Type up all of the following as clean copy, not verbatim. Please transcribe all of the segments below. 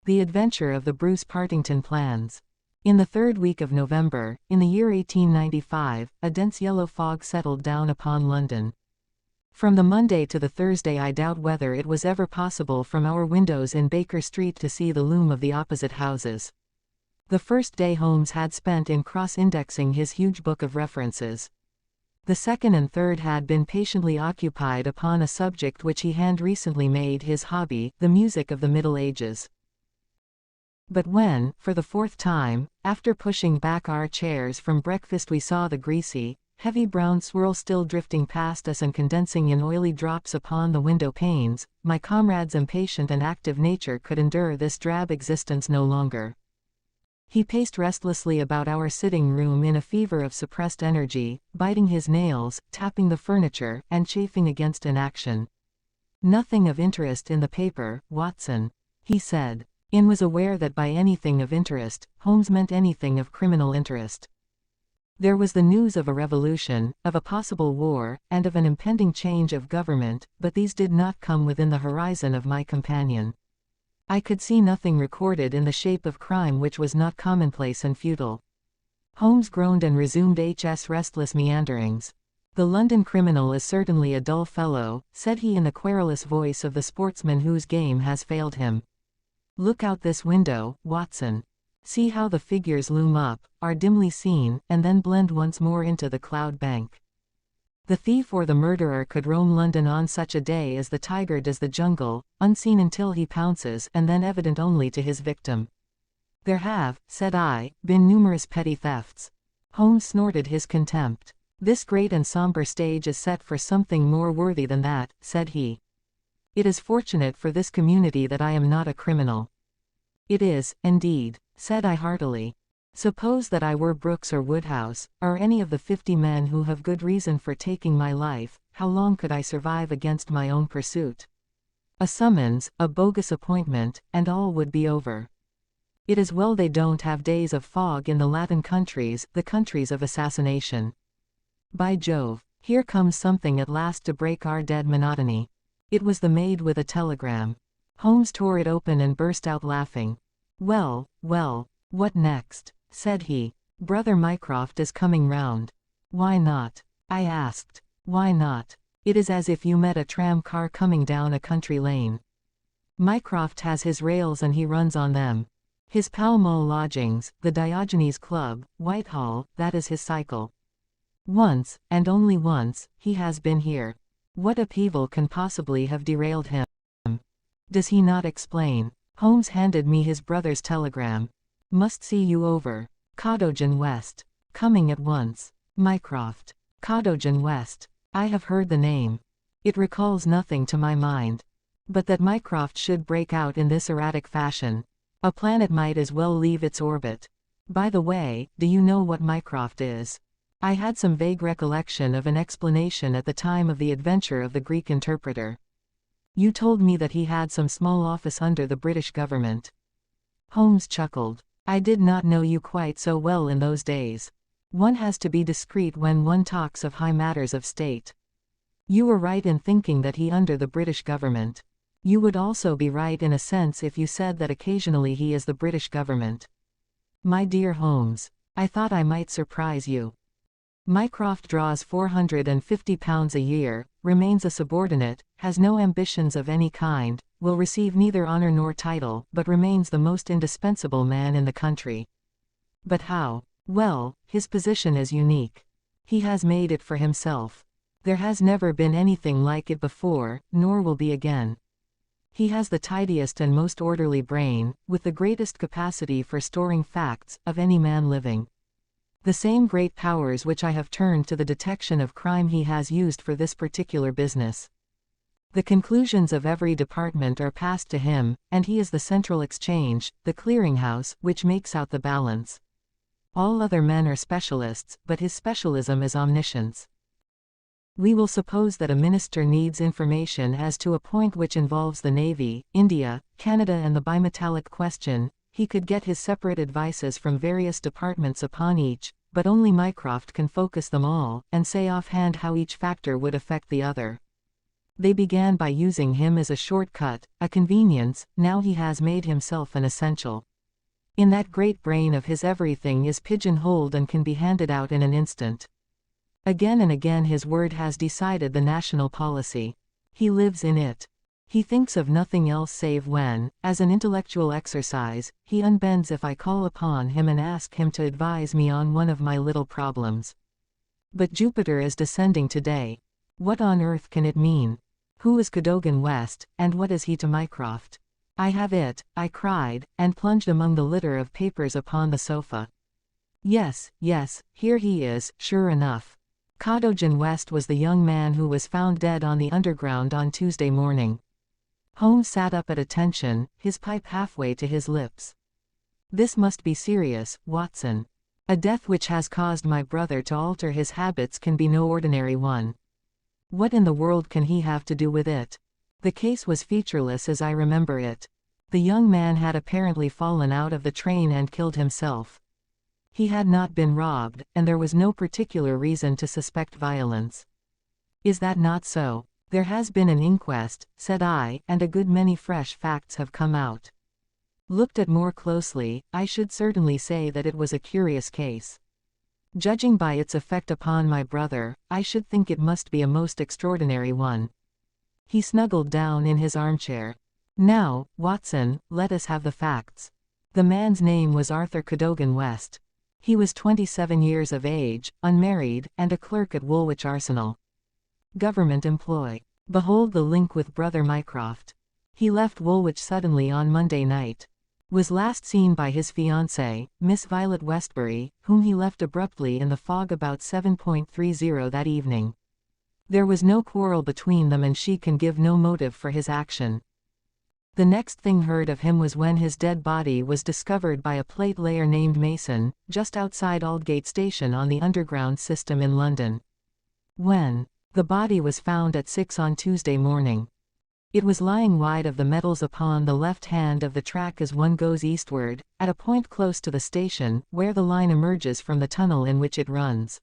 The Adventure of the Bruce-Partington Plans. In the third week of November, in the year 1895, a dense yellow fog settled down upon London. From the Monday to the Thursday I doubt whether it was ever possible from our windows in Baker Street to see the loom of the opposite houses. The first day Holmes had spent in cross-indexing his huge book of references. The second and third had been patiently occupied upon a subject which he had recently made his hobby, the music of the Middle Ages. But when, for the fourth time, after pushing back our chairs from breakfast we saw the greasy, heavy brown swirl still drifting past us and condensing in oily drops upon the window panes, my comrade's impatient and active nature could endure this drab existence no longer. He paced restlessly about our sitting room in a fever of suppressed energy, biting his nails, tapping the furniture, and chafing against inaction. "Nothing of interest in the paper, Watson," he said. In was aware that by anything of interest, Holmes meant anything of criminal interest. There was the news of a revolution, of a possible war, and of an impending change of government, but these did not come within the horizon of my companion. I could see nothing recorded in the shape of crime which was not commonplace and futile. Holmes groaned and resumed his restless meanderings. "The London criminal is certainly a dull fellow," said he in the querulous voice of the sportsman whose game has failed him. "Look out this window, Watson. See how the figures loom up, are dimly seen, and then blend once more into the cloud bank. The thief or the murderer could roam London on such a day as the tiger does the jungle, unseen until he pounces and then evident only to his victim. There have," said I, "been numerous petty thefts." Holmes snorted his contempt. "This great and somber stage is set for something more worthy than that," said he. "It is fortunate for this community that I am not a criminal." "It is, indeed," said I heartily. "Suppose that I were Brooks or Woodhouse, or any of the 50 men who have good reason for taking my life, how long could I survive against my own pursuit? A summons, a bogus appointment, and all would be over. It is well they don't have days of fog in the Latin countries, the countries of assassination. By Jove, here comes something at last to break our dead monotony." It was the maid with a telegram. Holmes tore it open and burst out laughing. "Well, well, what next?" said he. "Brother Mycroft is coming round." "Why not?" I asked. "Why not? It is as if you met a tram car coming down a country lane. Mycroft has his rails and he runs on them. His Pall Mall lodgings, the Diogenes Club, Whitehall, that is his cycle. Once, and only once, he has been here. What upheaval can possibly have derailed him? Does he not explain?" Holmes handed me his brother's telegram. "Must see you over. Cadogan West. Coming at once. Mycroft. Cadogan West. I have heard the name. It recalls nothing to my mind. But that Mycroft should break out in this erratic fashion. A planet might as well leave its orbit. By the way, do you know what Mycroft is?" I had some vague recollection of an explanation at the time of the adventure of the Greek interpreter. "You told me that he had some small office under the British government." Holmes chuckled. "I did not know you quite so well in those days. One has to be discreet when one talks of high matters of state. You were right in thinking that he under the British government. You would also be right in a sense if you said that occasionally he is the British government. My dear Holmes, I thought I might surprise you. Mycroft draws £450 a year, remains a subordinate, has no ambitions of any kind, will receive neither honor nor title, but remains the most indispensable man in the country. But how? Well, his position is unique. He has made it for himself. There has never been anything like it before, nor will be again. He has the tidiest and most orderly brain, with the greatest capacity for storing facts, of any man living. The same great powers which I have turned to the detection of crime he has used for this particular business. The conclusions of every department are passed to him, and he is the central exchange, the clearinghouse, which makes out the balance. All other men are specialists, but his specialism is omniscience. We will suppose that a minister needs information as to a point which involves the Navy, India, Canada and the bimetallic question. He could get his separate advices from various departments upon each, but only Mycroft can focus them all, and say offhand how each factor would affect the other. They began by using him as a shortcut, a convenience. Now he has made himself an essential. In that great brain of his everything is pigeonholed and can be handed out in an instant. Again and again his word has decided the national policy. He lives in it. He thinks of nothing else save when, as an intellectual exercise, he unbends if I call upon him and ask him to advise me on one of my little problems. But Jupiter is descending today. What on earth can it mean? Who is Cadogan West, and what is he to Mycroft? I have it, I cried, and plunged among the litter of papers upon the sofa. Yes, yes, here he is, sure enough. Cadogan West was the young man who was found dead on the Underground on Tuesday morning. Holmes sat up at attention, his pipe halfway to his lips. This must be serious, Watson. A death which has caused my brother to alter his habits can be no ordinary one. What in the world can he have to do with it? The case was featureless as I remember it. The young man had apparently fallen out of the train and killed himself. He had not been robbed, and there was no particular reason to suspect violence. Is that not so? There has been an inquest, said I, and a good many fresh facts have come out. Looked at more closely, I should certainly say that it was a curious case. Judging by its effect upon my brother, I should think it must be a most extraordinary one. He snuggled down in his armchair. Now, Watson, let us have the facts. The man's name was Arthur Cadogan West. He was 27 years of age, unmarried, and a clerk at Woolwich Arsenal. Government employ. Behold the link with Brother Mycroft. He left Woolwich suddenly on Monday night. Was last seen by his fiancée, Miss Violet Westbury, whom he left abruptly in the fog about 7:30 that evening. There was no quarrel between them and she can give no motive for his action. The next thing heard of him was when his dead body was discovered by a plate layer named Mason, just outside Aldgate Station on the Underground system in London. When the body was found at 6 on Tuesday morning. It was lying wide of the metals upon the left hand of the track as one goes eastward, at a point close to the station, where the line emerges from the tunnel in which it runs.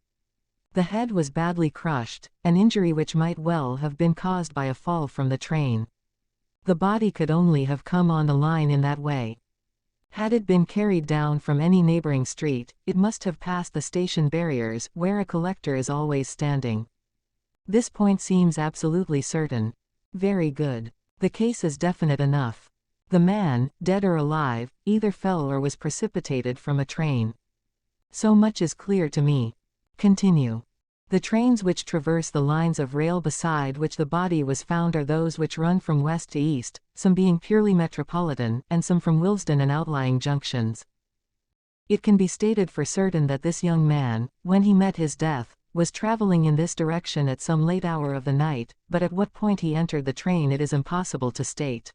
The head was badly crushed, an injury which might well have been caused by a fall from the train. The body could only have come on the line in that way. Had it been carried down from any neighboring street, it must have passed the station barriers, where a collector is always standing. This point seems absolutely certain. Very good. The case is definite enough. The man, dead or alive, either fell or was precipitated from a train. So much is clear to me. Continue. The trains which traverse the lines of rail beside which the body was found are those which run from west to east, some being purely metropolitan, and some from Willesden and outlying junctions. It can be stated for certain that this young man, when he met his death, was traveling in this direction at some late hour of the night, but at what point he entered the train it is impossible to state.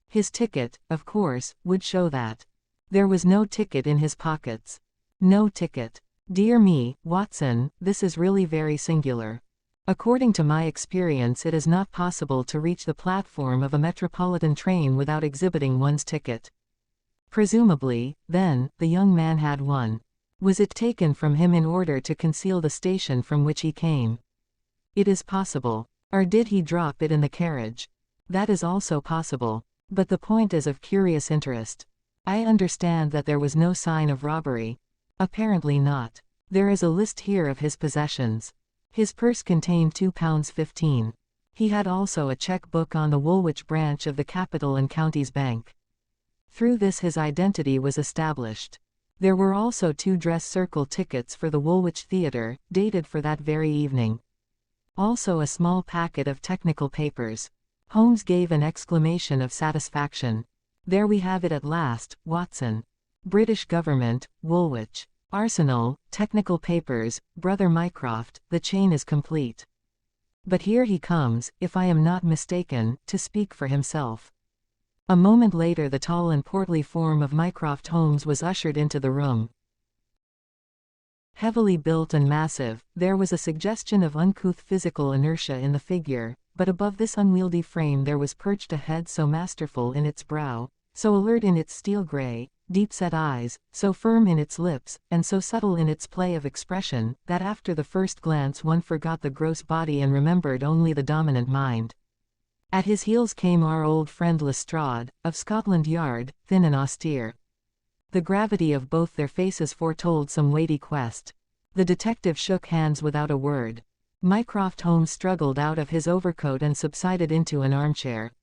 His ticket, of course, would show that. There was no ticket in his pockets. No ticket. Dear me, Watson, this is really very singular. According to my experience, it is not possible to reach the platform of a metropolitan train without exhibiting one's ticket. Presumably, then, the young man had one. Was it taken from him in order to conceal the station from which he came? It is possible. Or did he drop it in the carriage? That is also possible. But the point is of curious interest. I understand that there was no sign of robbery. Apparently not. There is a list here of his possessions. His purse contained £2.15. He had also a cheque book on the Woolwich branch of the Capital and Counties Bank. Through this his identity was established. There were also 2 dress circle tickets for the Woolwich Theatre, dated for that very evening. Also a small packet of technical papers. Holmes gave an exclamation of satisfaction. There we have it at last, Watson. British Government, Woolwich. Arsenal, technical papers, Brother Mycroft, the chain is complete. But here he comes, if I am not mistaken, to speak for himself. A moment later the tall and portly form of Mycroft Holmes was ushered into the room. Heavily built and massive, there was a suggestion of uncouth physical inertia in the figure, but above this unwieldy frame there was perched a head so masterful in its brow, so alert in its steel-gray, deep-set eyes, so firm in its lips, and so subtle in its play of expression, that after the first glance one forgot the gross body and remembered only the dominant mind. At his heels came our old friend Lestrade, of Scotland Yard, thin and austere. The gravity of both their faces foretold some weighty quest. The detective shook hands without a word. Mycroft Holmes struggled out of his overcoat and subsided into an armchair.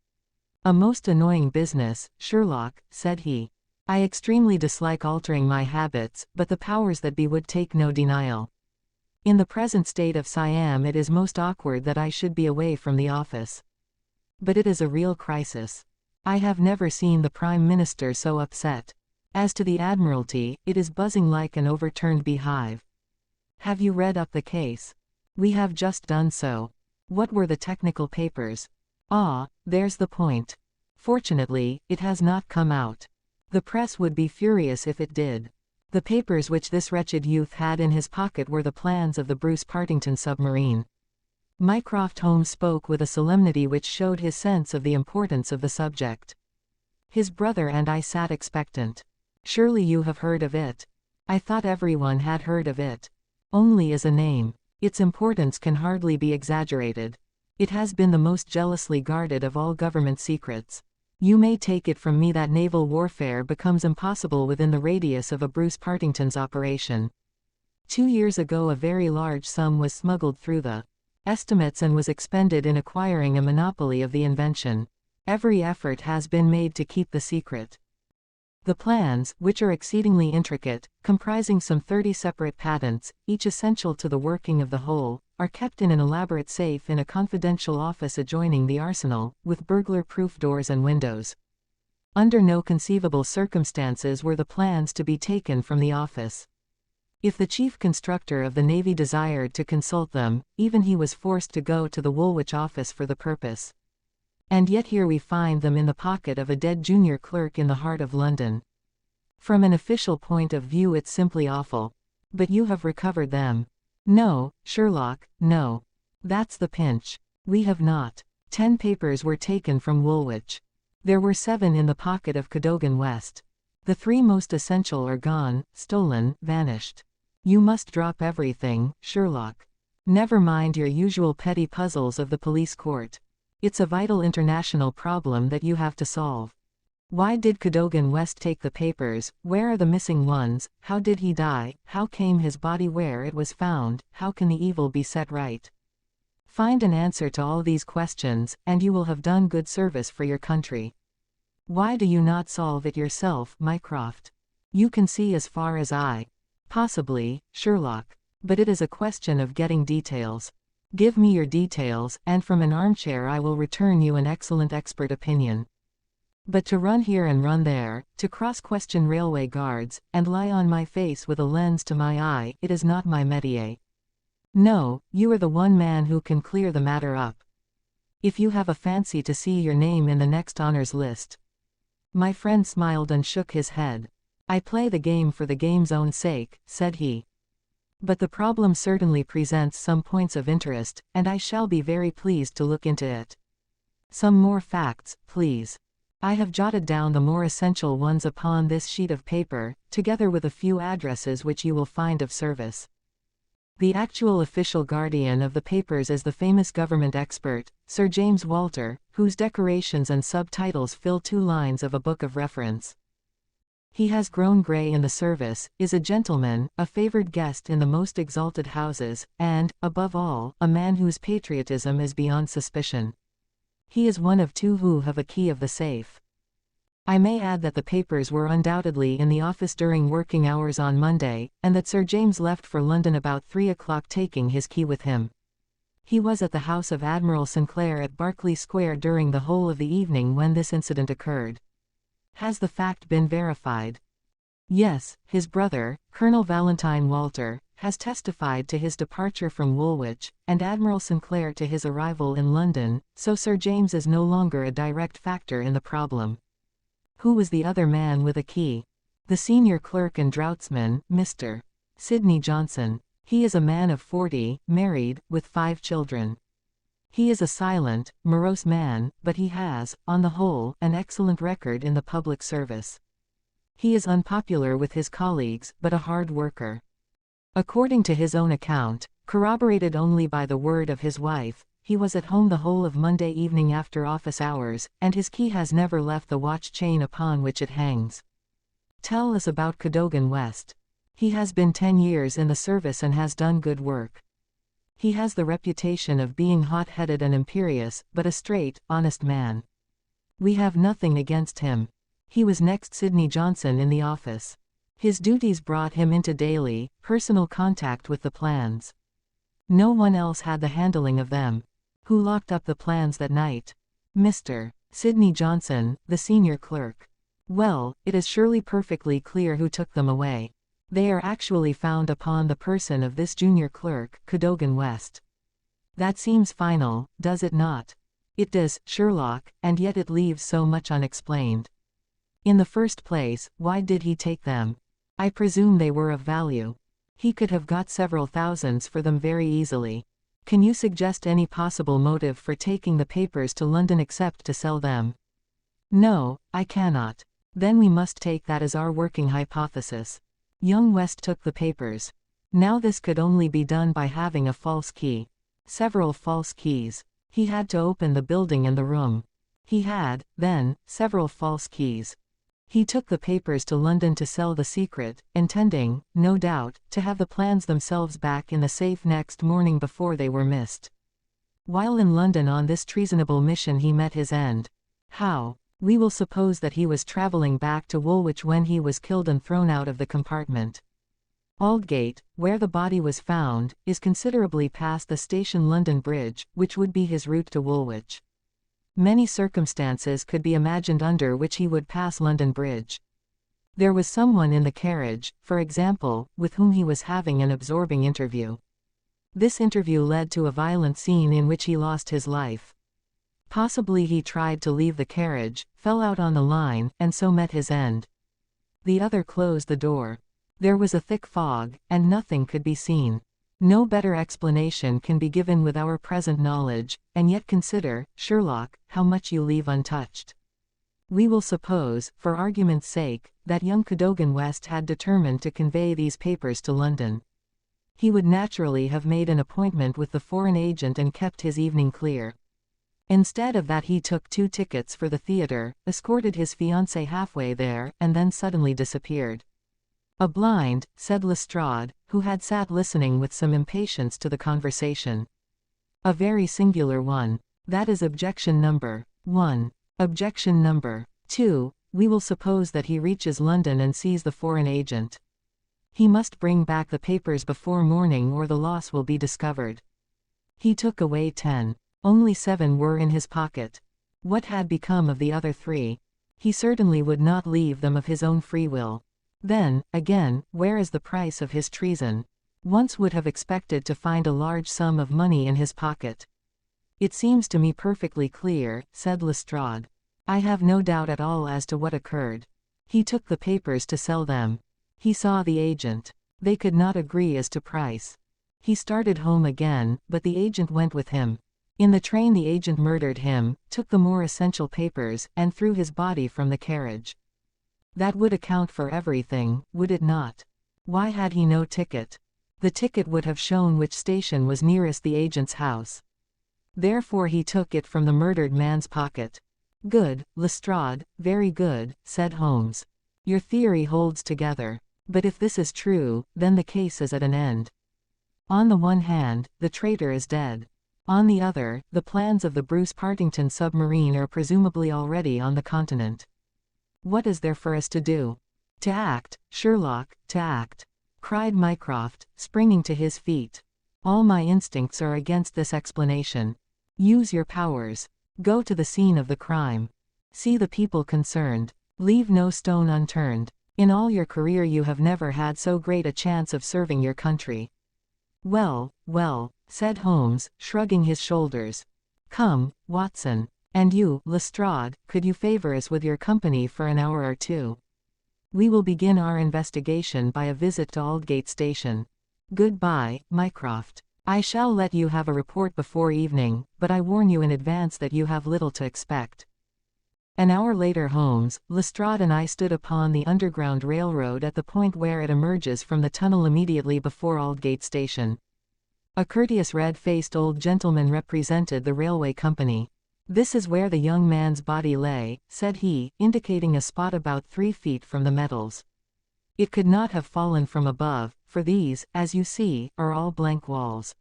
"A most annoying business, Sherlock," said he. "I extremely dislike altering my habits, but the powers that be would take no denial. In the present state of Siam it is most awkward that I should be away from the office. But it is a real crisis. I have never seen the Prime Minister so upset. As to the Admiralty, it is buzzing like an overturned beehive. Have you read up the case?" "We have just done so." "What were the technical papers?" "Ah, there's the point. Fortunately, it has not come out. The press would be furious if it did. The papers which this wretched youth had in his pocket were the plans of the Bruce-Partington submarine." Mycroft Holmes spoke with a solemnity which showed his sense of the importance of the subject. His brother and I sat expectant. "Surely you have heard of it?" "I thought everyone had heard of it. Only as a name. Its importance can hardly be exaggerated. It has been the most jealously guarded of all government secrets. You may take it from me that naval warfare becomes impossible within the radius of a Bruce-Partington's operation. 2 years ago a very large sum was smuggled through the estimates and was expended in acquiring a monopoly of the invention. Every effort has been made to keep the secret. The plans, which are exceedingly intricate, comprising some 30 separate patents, each essential to the working of the whole, are kept in an elaborate safe in a confidential office adjoining the arsenal, with burglar-proof doors and windows. Under no conceivable circumstances were the plans to be taken from the office. If the chief constructor of the Navy desired to consult them, even he was forced to go to the Woolwich office for the purpose. And yet here we find them in the pocket of a dead junior clerk in the heart of London. From an official point of view it's simply awful. But you have recovered them." "No, Sherlock, no. That's the pinch. We have not. 10 papers were taken from Woolwich. There were 7 in the pocket of Cadogan West. The 3 most essential are gone, stolen, vanished. You must drop everything, Sherlock. Never mind your usual petty puzzles of the police court. It's a vital international problem that you have to solve. Why did Cadogan West take the papers? Where are the missing ones? How did he die? How came his body where it was found? How can the evil be set right? Find an answer to all these questions, and you will have done good service for your country. Why do you not solve it yourself, Mycroft? You can see as far as I. Possibly, Sherlock. But it is a question of getting details. Give me your details, and from an armchair I will return you an excellent expert opinion. But to run here and run there, to cross-question railway guards, and lie on my face with a lens to my eye, it is not my métier. No, you are the one man who can clear the matter up. If you have a fancy to see your name in the next honors list." My friend smiled and shook his head. "I play the game for the game's own sake," said he. "But the problem certainly presents some points of interest, and I shall be very pleased to look into it. Some more facts, please. I have jotted down the more essential ones upon this sheet of paper, together with a few addresses which you will find of service." The actual official guardian of the papers is the famous government expert, Sir James Walter, whose decorations and subtitles fill 2 lines of a book of reference. He has grown grey in the service, is a gentleman, a favoured guest in the most exalted houses, and, above all, a man whose patriotism is beyond suspicion. He is one of 2 who have a key of the safe. I may add that the papers were undoubtedly in the office during working hours on Monday, and that Sir James left for London about 3 o'clock taking his key with him. He was at the house of Admiral Sinclair at Berkeley Square during the whole of the evening when this incident occurred. Has the fact been verified? Yes, his brother, Colonel Valentine Walter, has testified to his departure from Woolwich, and Admiral Sinclair to his arrival in London, so Sir James is no longer a direct factor in the problem. Who was the other man with a key? The senior clerk and draughtsman, Mr. Sidney Johnson. He is a man of 40, married, with 5 children. He is a silent, morose man, but he has, on the whole, an excellent record in the public service. He is unpopular with his colleagues, but a hard worker. According to his own account, corroborated only by the word of his wife, he was at home the whole of Monday evening after office hours, and his key has never left the watch chain upon which it hangs. Tell us about Cadogan West. He has been 10 years in the service and has done good work. He has the reputation of being hot-headed and imperious, but a straight, honest man. We have nothing against him. He was next Sidney Johnson in the office. His duties brought him into daily, personal contact with the plans. No one else had the handling of them. Who locked up the plans that night? Mr. Sidney Johnson, the senior clerk. Well, it is surely perfectly clear who took them away. They are actually found upon the person of this junior clerk, Cadogan West. That seems final, does it not? It does, Sherlock, and yet it leaves so much unexplained. In the first place, why did he take them? I presume they were of value. He could have got several thousands for them very easily. Can you suggest any possible motive for taking the papers to London except to sell them? No, I cannot. Then we must take that as our working hypothesis. Young West took the papers. Now this could only be done by having a false key. Several false keys. He had to open the building and the room. He had, then, several false keys. He took the papers to London to sell the secret, intending, no doubt, to have the plans themselves back in the safe next morning before they were missed. While in London on this treasonable mission he met his end. How? We will suppose that he was travelling back to Woolwich when he was killed and thrown out of the compartment. Aldgate, where the body was found, is considerably past the station London Bridge, which would be his route to Woolwich. Many circumstances could be imagined under which he would pass London Bridge. There was someone in the carriage, for example, with whom he was having an absorbing interview. This interview led to a violent scene in which he lost his life. Possibly he tried to leave the carriage, fell out on the line, and so met his end. The other closed the door. There was a thick fog, and nothing could be seen. No better explanation can be given with our present knowledge, and yet consider, Sherlock, how much you leave untouched. We will suppose, for argument's sake, that young Cadogan West had determined to convey these papers to London. He would naturally have made an appointment with the foreign agent and kept his evening clear. Instead of that he took 2 tickets for the theatre, escorted his fiancée halfway there, and then suddenly disappeared. A blind, said Lestrade, who had sat listening with some impatience to the conversation. A very singular one. That is objection number 1. Objection number 2, we will suppose that he reaches London and sees the foreign agent. He must bring back the papers before morning or the loss will be discovered. He took away 10. Only 7 were in his pocket. What had become of the other 3? He certainly would not leave them of his own free will. Then, again, where is the price of his treason? Once would have expected to find a large sum of money in his pocket. It seems to me perfectly clear, said Lestrade. I have no doubt at all as to what occurred. He took the papers to sell them. He saw the agent. They could not agree as to price. He started home again, but the agent went with him. In the train the agent murdered him, took the more essential papers, and threw his body from the carriage. That would account for everything, would it not? Why had he no ticket? The ticket would have shown which station was nearest the agent's house. Therefore he took it from the murdered man's pocket. Good, Lestrade, very good, said Holmes. Your theory holds together. But if this is true, then the case is at an end. On the one hand, the traitor is dead. On the other, the plans of the Bruce-Partington submarine are presumably already on the continent. What is there for us to do? To act, Sherlock, to act, cried Mycroft, springing to his feet. All my instincts are against this explanation. Use your powers. Go to the scene of the crime. See the people concerned. Leave no stone unturned. In all your career you have never had so great a chance of serving your country. Well, well, said Holmes, shrugging his shoulders. Come, Watson. And you, Lestrade, could you favor us with your company for an hour or 2? We will begin our investigation by a visit to Aldgate Station. Goodbye, Mycroft. I shall let you have a report before evening, but I warn you in advance that you have little to expect. An hour later Holmes, Lestrade and I stood upon the Underground Railroad at the point where it emerges from the tunnel immediately before Aldgate Station. A courteous red-faced old gentleman represented the railway company. "This is where the young man's body lay," said he, indicating a spot about 3 feet from the metals. "It could not have fallen from above, for these, as you see, are all blank walls.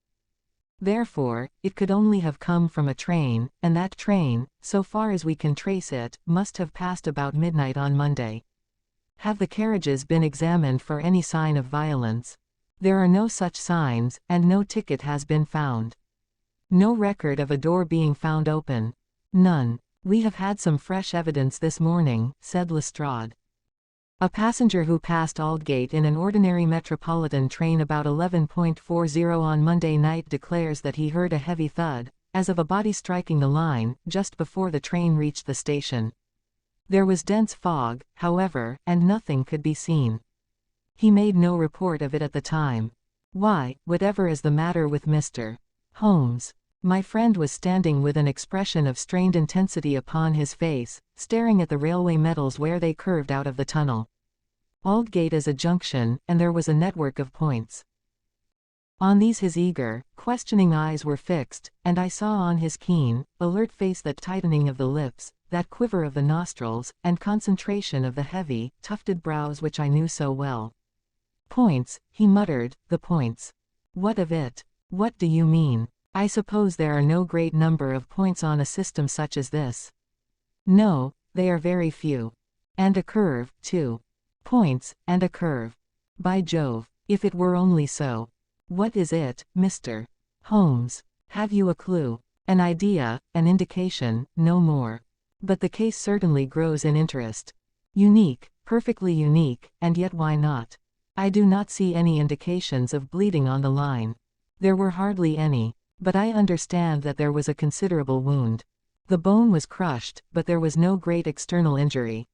Therefore, it could only have come from a train, and that train, so far as we can trace it, must have passed about midnight on Monday." "Have the carriages been examined for any sign of violence?" "There are no such signs, and no ticket has been found." "No record of a door being found open?" "None." "We have had some fresh evidence this morning," said Lestrade. "A passenger who passed Aldgate in an ordinary metropolitan train about 11:40 on Monday night declares that he heard a heavy thud, as of a body striking the line, just before the train reached the station. There was dense fog, however, and nothing could be seen. He made no report of it at the time." "Why, whatever is the matter with Mr. Holmes?" My friend was standing with an expression of strained intensity upon his face, staring at the railway metals where they curved out of the tunnel. Aldgate is a junction, and there was a network of points. On these his eager, questioning eyes were fixed, and I saw on his keen, alert face that tightening of the lips, that quiver of the nostrils, and concentration of the heavy, tufted brows which I knew so well. "Points," he muttered, "the points. What of it? What do you mean? I suppose there are no great number of points on a system such as this." "No, they are very few. And a curve, too." "Points, and a curve. By Jove, if it were only so. What is it, Mr. Holmes? Have you a clue? An idea, an indication, no more? But the case certainly grows in interest. Unique, perfectly unique, and yet why not? I do not see any indications of bleeding on the line. There were hardly any. But I understand that there was a considerable wound. The bone was crushed, but there was no great external injury.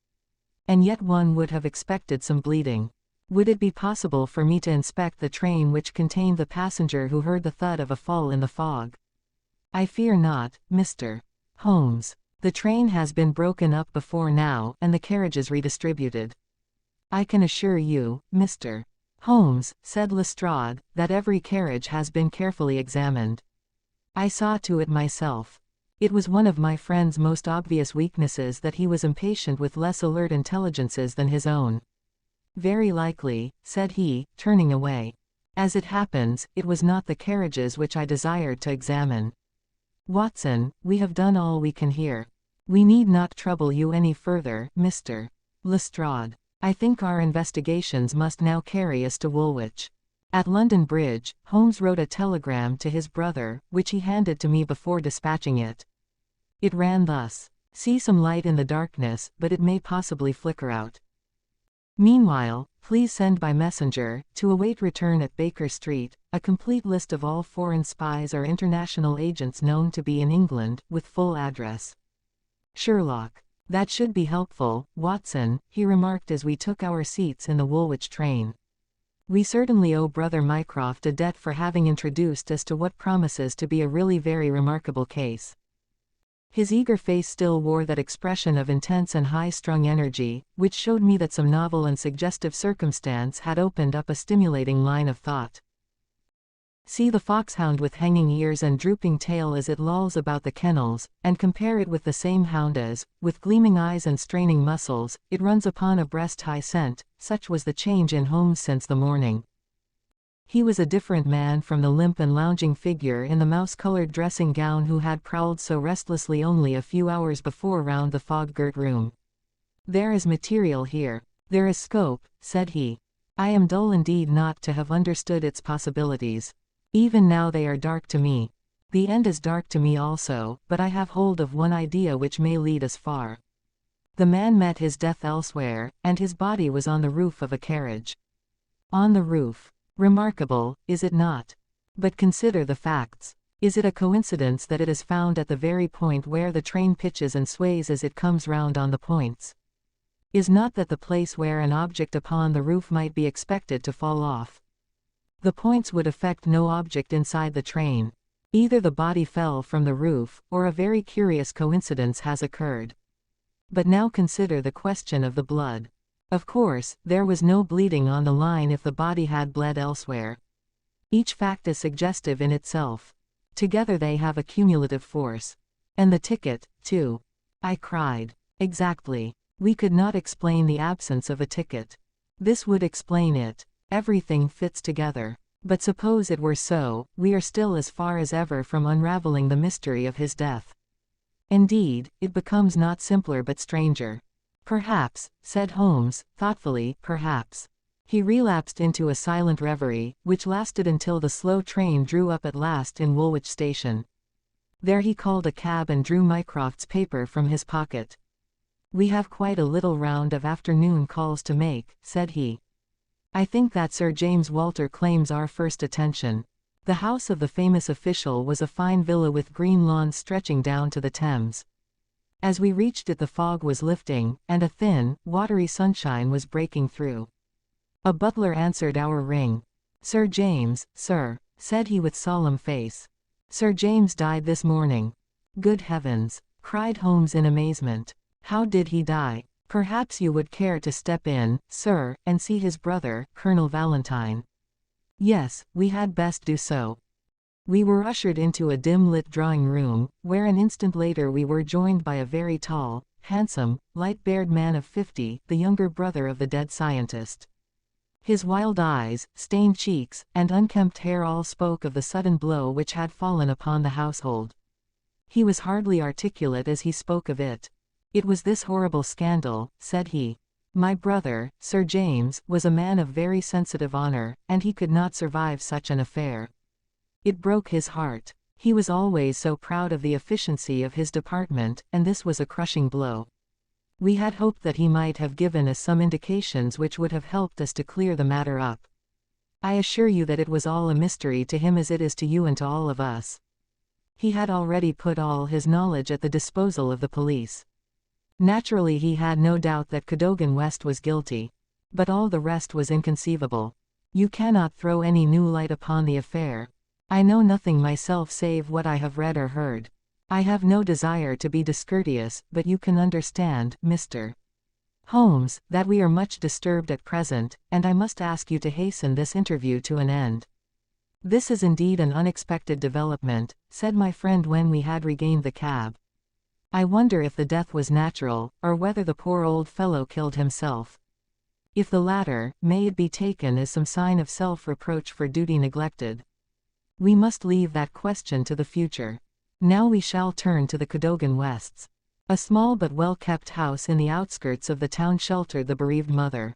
And yet one would have expected some bleeding. Would it be possible for me to inspect the train which contained the passenger who heard the thud of a fall in the fog?" "I fear not, Mr. Holmes. The train has been broken up before now, and the carriages redistributed. I can assure you, Mr. Holmes," said Lestrade, "that every carriage has been carefully examined. I saw to it myself. It was one of my friend's most obvious weaknesses that he was impatient with less alert intelligences than his own. Very likely," said he, turning away. "As it happens, it was not the carriages which I desired to examine. Watson, we have done all we can here. We need not trouble you any further, Mr. Lestrade. I think our investigations must now carry us to Woolwich." At London Bridge, Holmes wrote a telegram to his brother, which he handed to me before dispatching it. It ran thus: "See some light in the darkness, but it may possibly flicker out. Meanwhile, please send by messenger, to await return at Baker Street, a complete list of all foreign spies or international agents known to be in England, with full address. Sherlock." "That should be helpful, Watson," he remarked as we took our seats in the Woolwich train. "We certainly owe Brother Mycroft a debt for having introduced us to what promises to be a really very remarkable case." His eager face still wore that expression of intense and high-strung energy, which showed me that some novel and suggestive circumstance had opened up a stimulating line of thought. "See the foxhound with hanging ears and drooping tail as it lolls about the kennels, and compare it with the same hound as, with gleaming eyes and straining muscles, it runs upon a breast-high scent." Such was the change in Holmes since the morning. He was a different man from the limp and lounging figure in the mouse-colored dressing gown who had prowled so restlessly only a few hours before round the fog-girt room. "There is material here. There is scope," said he. "I am dull indeed not to have understood its possibilities. Even now they are dark to me. The end is dark to me also, but I have hold of one idea which may lead us far. The man met his death elsewhere, and his body was on the roof of a carriage." "On the roof. Remarkable, is it not? But consider the facts. Is it a coincidence that it is found at the very point where the train pitches and sways as it comes round on the points? Is not that the place where an object upon the roof might be expected to fall off? The points would affect no object inside the train. Either the body fell from the roof, or a very curious coincidence has occurred. But now consider the question of the blood. Of course, there was no bleeding on the line if the body had bled elsewhere. Each fact is suggestive in itself. Together they have a cumulative force. And the ticket, too. I cried. Exactly. We could not explain the absence of a ticket. This would explain it. Everything fits together. But suppose it were so, we are still as far as ever from unraveling the mystery of his death. Indeed, it becomes not simpler but stranger. Perhaps, said Holmes, thoughtfully, perhaps. He relapsed into a silent reverie, which lasted until the slow train drew up at last in Woolwich Station. There he called a cab and drew Mycroft's paper from his pocket. "We have quite a little round of afternoon calls to make," said he. "I think that Sir James Walter claims our first attention." The house of the famous official was a fine villa with green lawns stretching down to the Thames. As we reached it the fog was lifting, and a thin, watery sunshine was breaking through. A butler answered our ring. "Sir James, sir," said he with solemn face. "Sir James died this morning." "Good heavens!" cried Holmes in amazement. "How did he die? Perhaps you would care to step in, sir, and see his brother, Colonel Valentine." "Yes, we had best do so." We were ushered into a dim-lit drawing-room, where an instant later we were joined by a very tall, handsome, light-haired man of 50, the younger brother of the dead scientist. His wild eyes, stained cheeks, and unkempt hair all spoke of the sudden blow which had fallen upon the household. He was hardly articulate as he spoke of it. "It was this horrible scandal," said he. "My brother, Sir James, was a man of very sensitive honor, and he could not survive such an affair. It broke his heart. He was always so proud of the efficiency of his department, and this was a crushing blow. We had hoped that he might have given us some indications which would have helped us to clear the matter up. I assure you that it was all a mystery to him as it is to you and to all of us. He had already put all his knowledge at the disposal of the police. Naturally he had no doubt that Cadogan West was guilty. But all the rest was inconceivable. You cannot throw any new light upon the affair. I know nothing myself save what I have read or heard. I have no desire to be discourteous, but you can understand, Mr. Holmes, that we are much disturbed at present, and I must ask you to hasten this interview to an end." "This is indeed an unexpected development," said my friend when we had regained the cab. "I wonder if the death was natural, or whether the poor old fellow killed himself. If the latter, may it be taken as some sign of self-reproach for duty neglected. We must leave that question to the future. Now we shall turn to the Cadogan Wests. A small but well-kept house in the outskirts of the town sheltered the bereaved mother.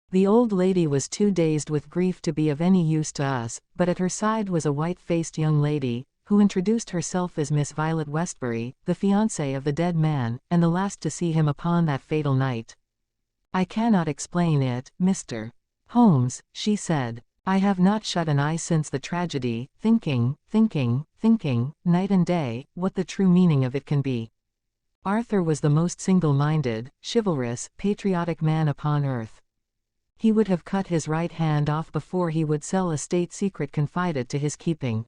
The old lady was too dazed with grief to be of any use to us, but at her side was a white-faced young lady, who introduced herself as Miss Violet Westbury, the fiancée of the dead man, and the last to see him upon that fatal night. "I cannot explain it, Mr. Holmes," she said. "I have not shut an eye since the tragedy, thinking, night and day, what the true meaning of it can be. Arthur was the most single-minded, chivalrous, patriotic man upon earth. He would have cut his right hand off before he would sell a state secret confided to his keeping.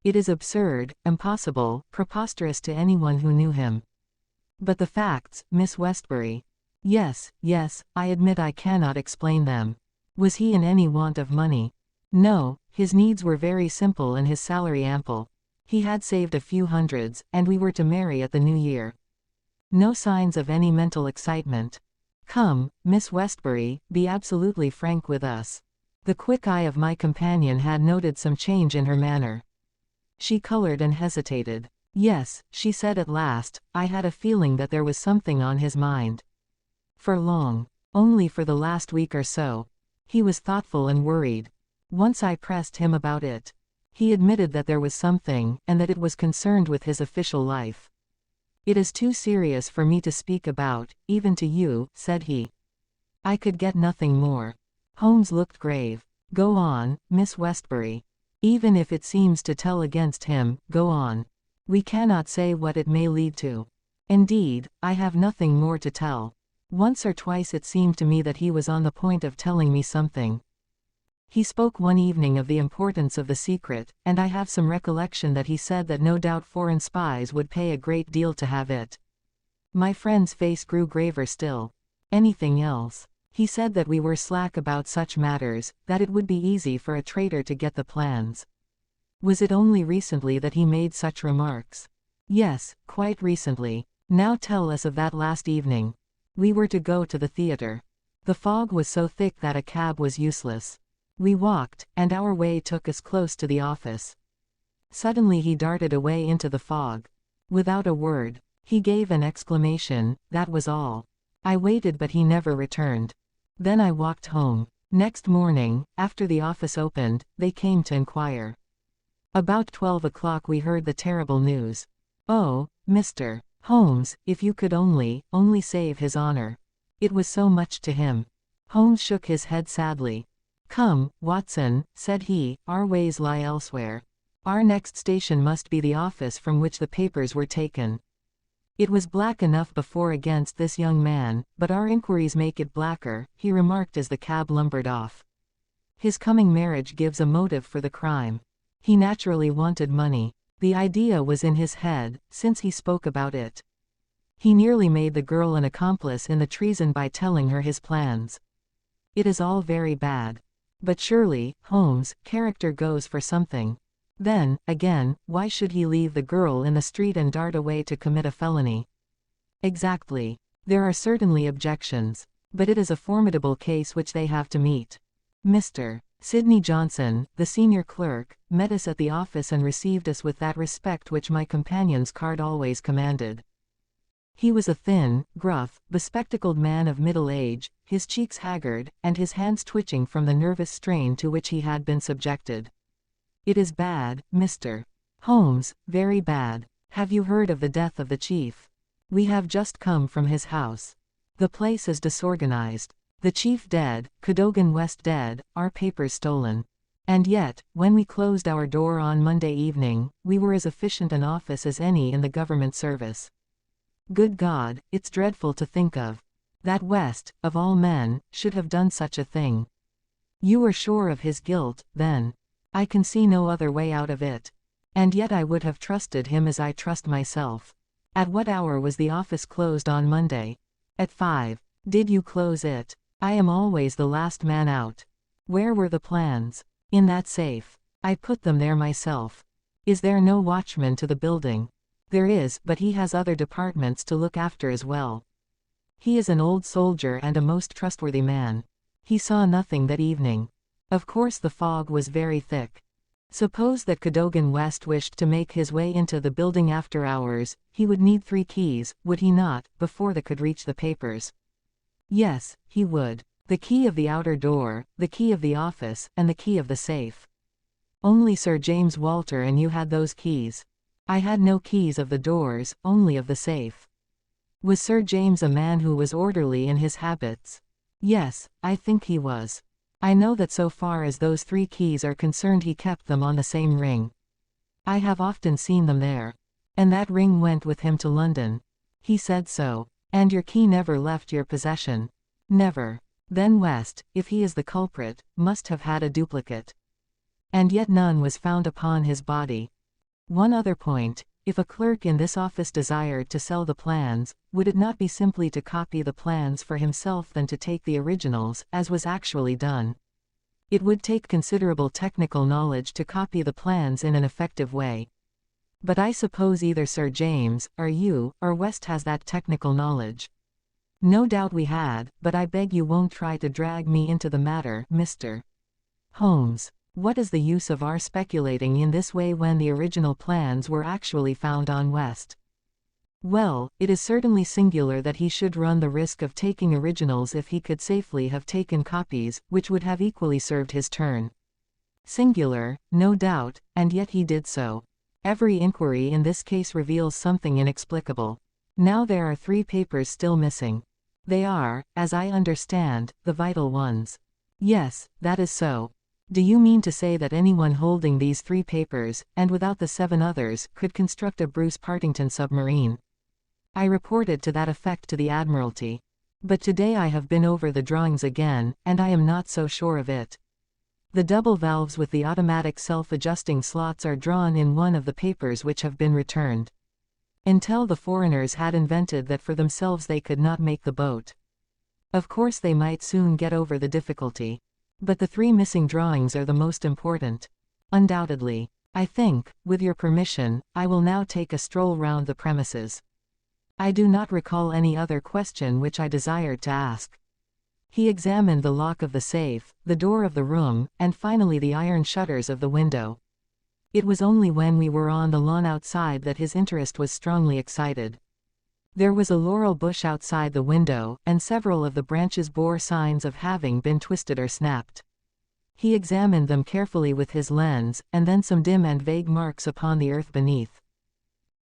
It is absurd, impossible, preposterous to anyone who knew him. But the facts, Miss Westbury. Yes, I admit I cannot explain them. Was he in any want of money? No, his needs were very simple and his salary ample. He had saved a few hundreds, and we were to marry at the new year. No signs of any mental excitement. Come, Miss Westbury, be absolutely frank with us." The quick eye of my companion had noted some change in her manner. She colored and hesitated. "Yes," she said at last, "I had a feeling that there was something on his mind." "For long?" "Only for the last week or so. He was thoughtful and worried. Once I pressed him about it. He admitted that there was something, and that it was concerned with his official life. 'It is too serious for me to speak about, even to you,' said he. I could get nothing more." Holmes looked grave. "Go on, Miss Westbury. Even if it seems to tell against him, go on. We cannot say what it may lead to." "Indeed, I have nothing more to tell. Once or twice it seemed to me that he was on the point of telling me something. He spoke one evening of the importance of the secret, and I have some recollection that he said that no doubt foreign spies would pay a great deal to have it." My friend's face grew graver still. "Anything else?" He said that we were slack about such matters, that it would be easy for a traitor to get the plans. Was it only recently that he made such remarks? Yes, quite recently. Now tell us of that last evening. We were to go to the theater. The fog was so thick that a cab was useless. We walked, and our way took us close to the office. Suddenly he darted away into the fog. Without a word. He gave an exclamation, that was all. I waited but he never returned. Then I walked home. Next morning, after the office opened, they came to inquire. About 12 o'clock we heard the terrible news. Oh, Mr. Holmes, if you could only save his honor. It was so much to him. Holmes shook his head sadly. Come, Watson, said he, our ways lie elsewhere. Our next station must be the office from which the papers were taken. It was black enough before against this young man, but our inquiries make it blacker, he remarked as the cab lumbered off. His coming marriage gives a motive for the crime. He naturally wanted money. The idea was in his head, since he spoke about it. He nearly made the girl an accomplice in the treason by telling her his plans. It is all very bad. But surely, Holmes' character goes for something. Then, again, why should he leave the girl in the street and dart away to commit a felony? Exactly. There are certainly objections. But it is a formidable case which they have to meet. Mr. Sidney Johnson, the senior clerk, met us at the office and received us with that respect which my companion's card always commanded. He was a thin, gruff, bespectacled man of middle age, his cheeks haggard, and his hands twitching from the nervous strain to which he had been subjected. It is bad, Mr. Holmes, very bad. Have you heard of the death of the chief? We have just come from his house. The place is disorganized. The chief dead, Cadogan West dead, our papers stolen. And yet, when we closed our door on Monday evening, we were as efficient an office as any in the government service. Good God, it's dreadful to think of. That West, of all men, should have done such a thing. You were sure of his guilt, then? I can see no other way out of it. And yet I would have trusted him as I trust myself. At what hour was the office closed on Monday? At 5. Did you close it? I am always the last man out. Where were the plans? In that safe. I put them there myself. Is there no watchman to the building? There is, but he has other departments to look after as well. He is an old soldier and a most trustworthy man. He saw nothing that evening. Of course the fog was very thick. Suppose that Cadogan West wished to make his way into the building after hours, he would need 3 keys, would he not, before they could reach the papers? Yes, he would. The key of the outer door, the key of the office, and the key of the safe. Only Sir James Walter and you had those keys. I had no keys of the doors, only of the safe. Was Sir James a man who was orderly in his habits? Yes, I think he was. I know that so far as those 3 keys are concerned he kept them on the same ring. I have often seen them there. And that ring went with him to London. He said so. And your key never left your possession? Never. Then West, if he is the culprit, must have had a duplicate. And yet none was found upon his body. One other point, if a clerk in this office desired to sell the plans, would it not be simply to copy the plans for himself than to take the originals, as was actually done? It would take considerable technical knowledge to copy the plans in an effective way. But I suppose either Sir James, or you, or West has that technical knowledge. No doubt we had, but I beg you won't try to drag me into the matter, Mr. Holmes. What is the use of our speculating in this way when the original plans were actually found on West? Well, it is certainly singular that he should run the risk of taking originals if he could safely have taken copies, which would have equally served his turn. Singular, no doubt, and yet he did so. Every inquiry in this case reveals something inexplicable. Now there are 3 papers still missing. They are, as I understand, the vital ones. Yes, that is so. Do you mean to say that anyone holding these 3 papers, and without the 7 others, could construct a Bruce-Partington submarine? I reported to that effect to the Admiralty. But today I have been over the drawings again, and I am not so sure of it. The double valves with the automatic self-adjusting slots are drawn in one of the papers which have been returned. Until the foreigners had invented that for themselves they could not make the boat. Of course they might soon get over the difficulty. But the 3 missing drawings are the most important. Undoubtedly. I think, with your permission, I will now take a stroll round the premises. I do not recall any other question which I desired to ask. He examined the lock of the safe, the door of the room, and finally the iron shutters of the window. It was only when we were on the lawn outside that his interest was strongly excited. There was a laurel bush outside the window, and several of the branches bore signs of having been twisted or snapped. He examined them carefully with his lens, and then some dim and vague marks upon the earth beneath.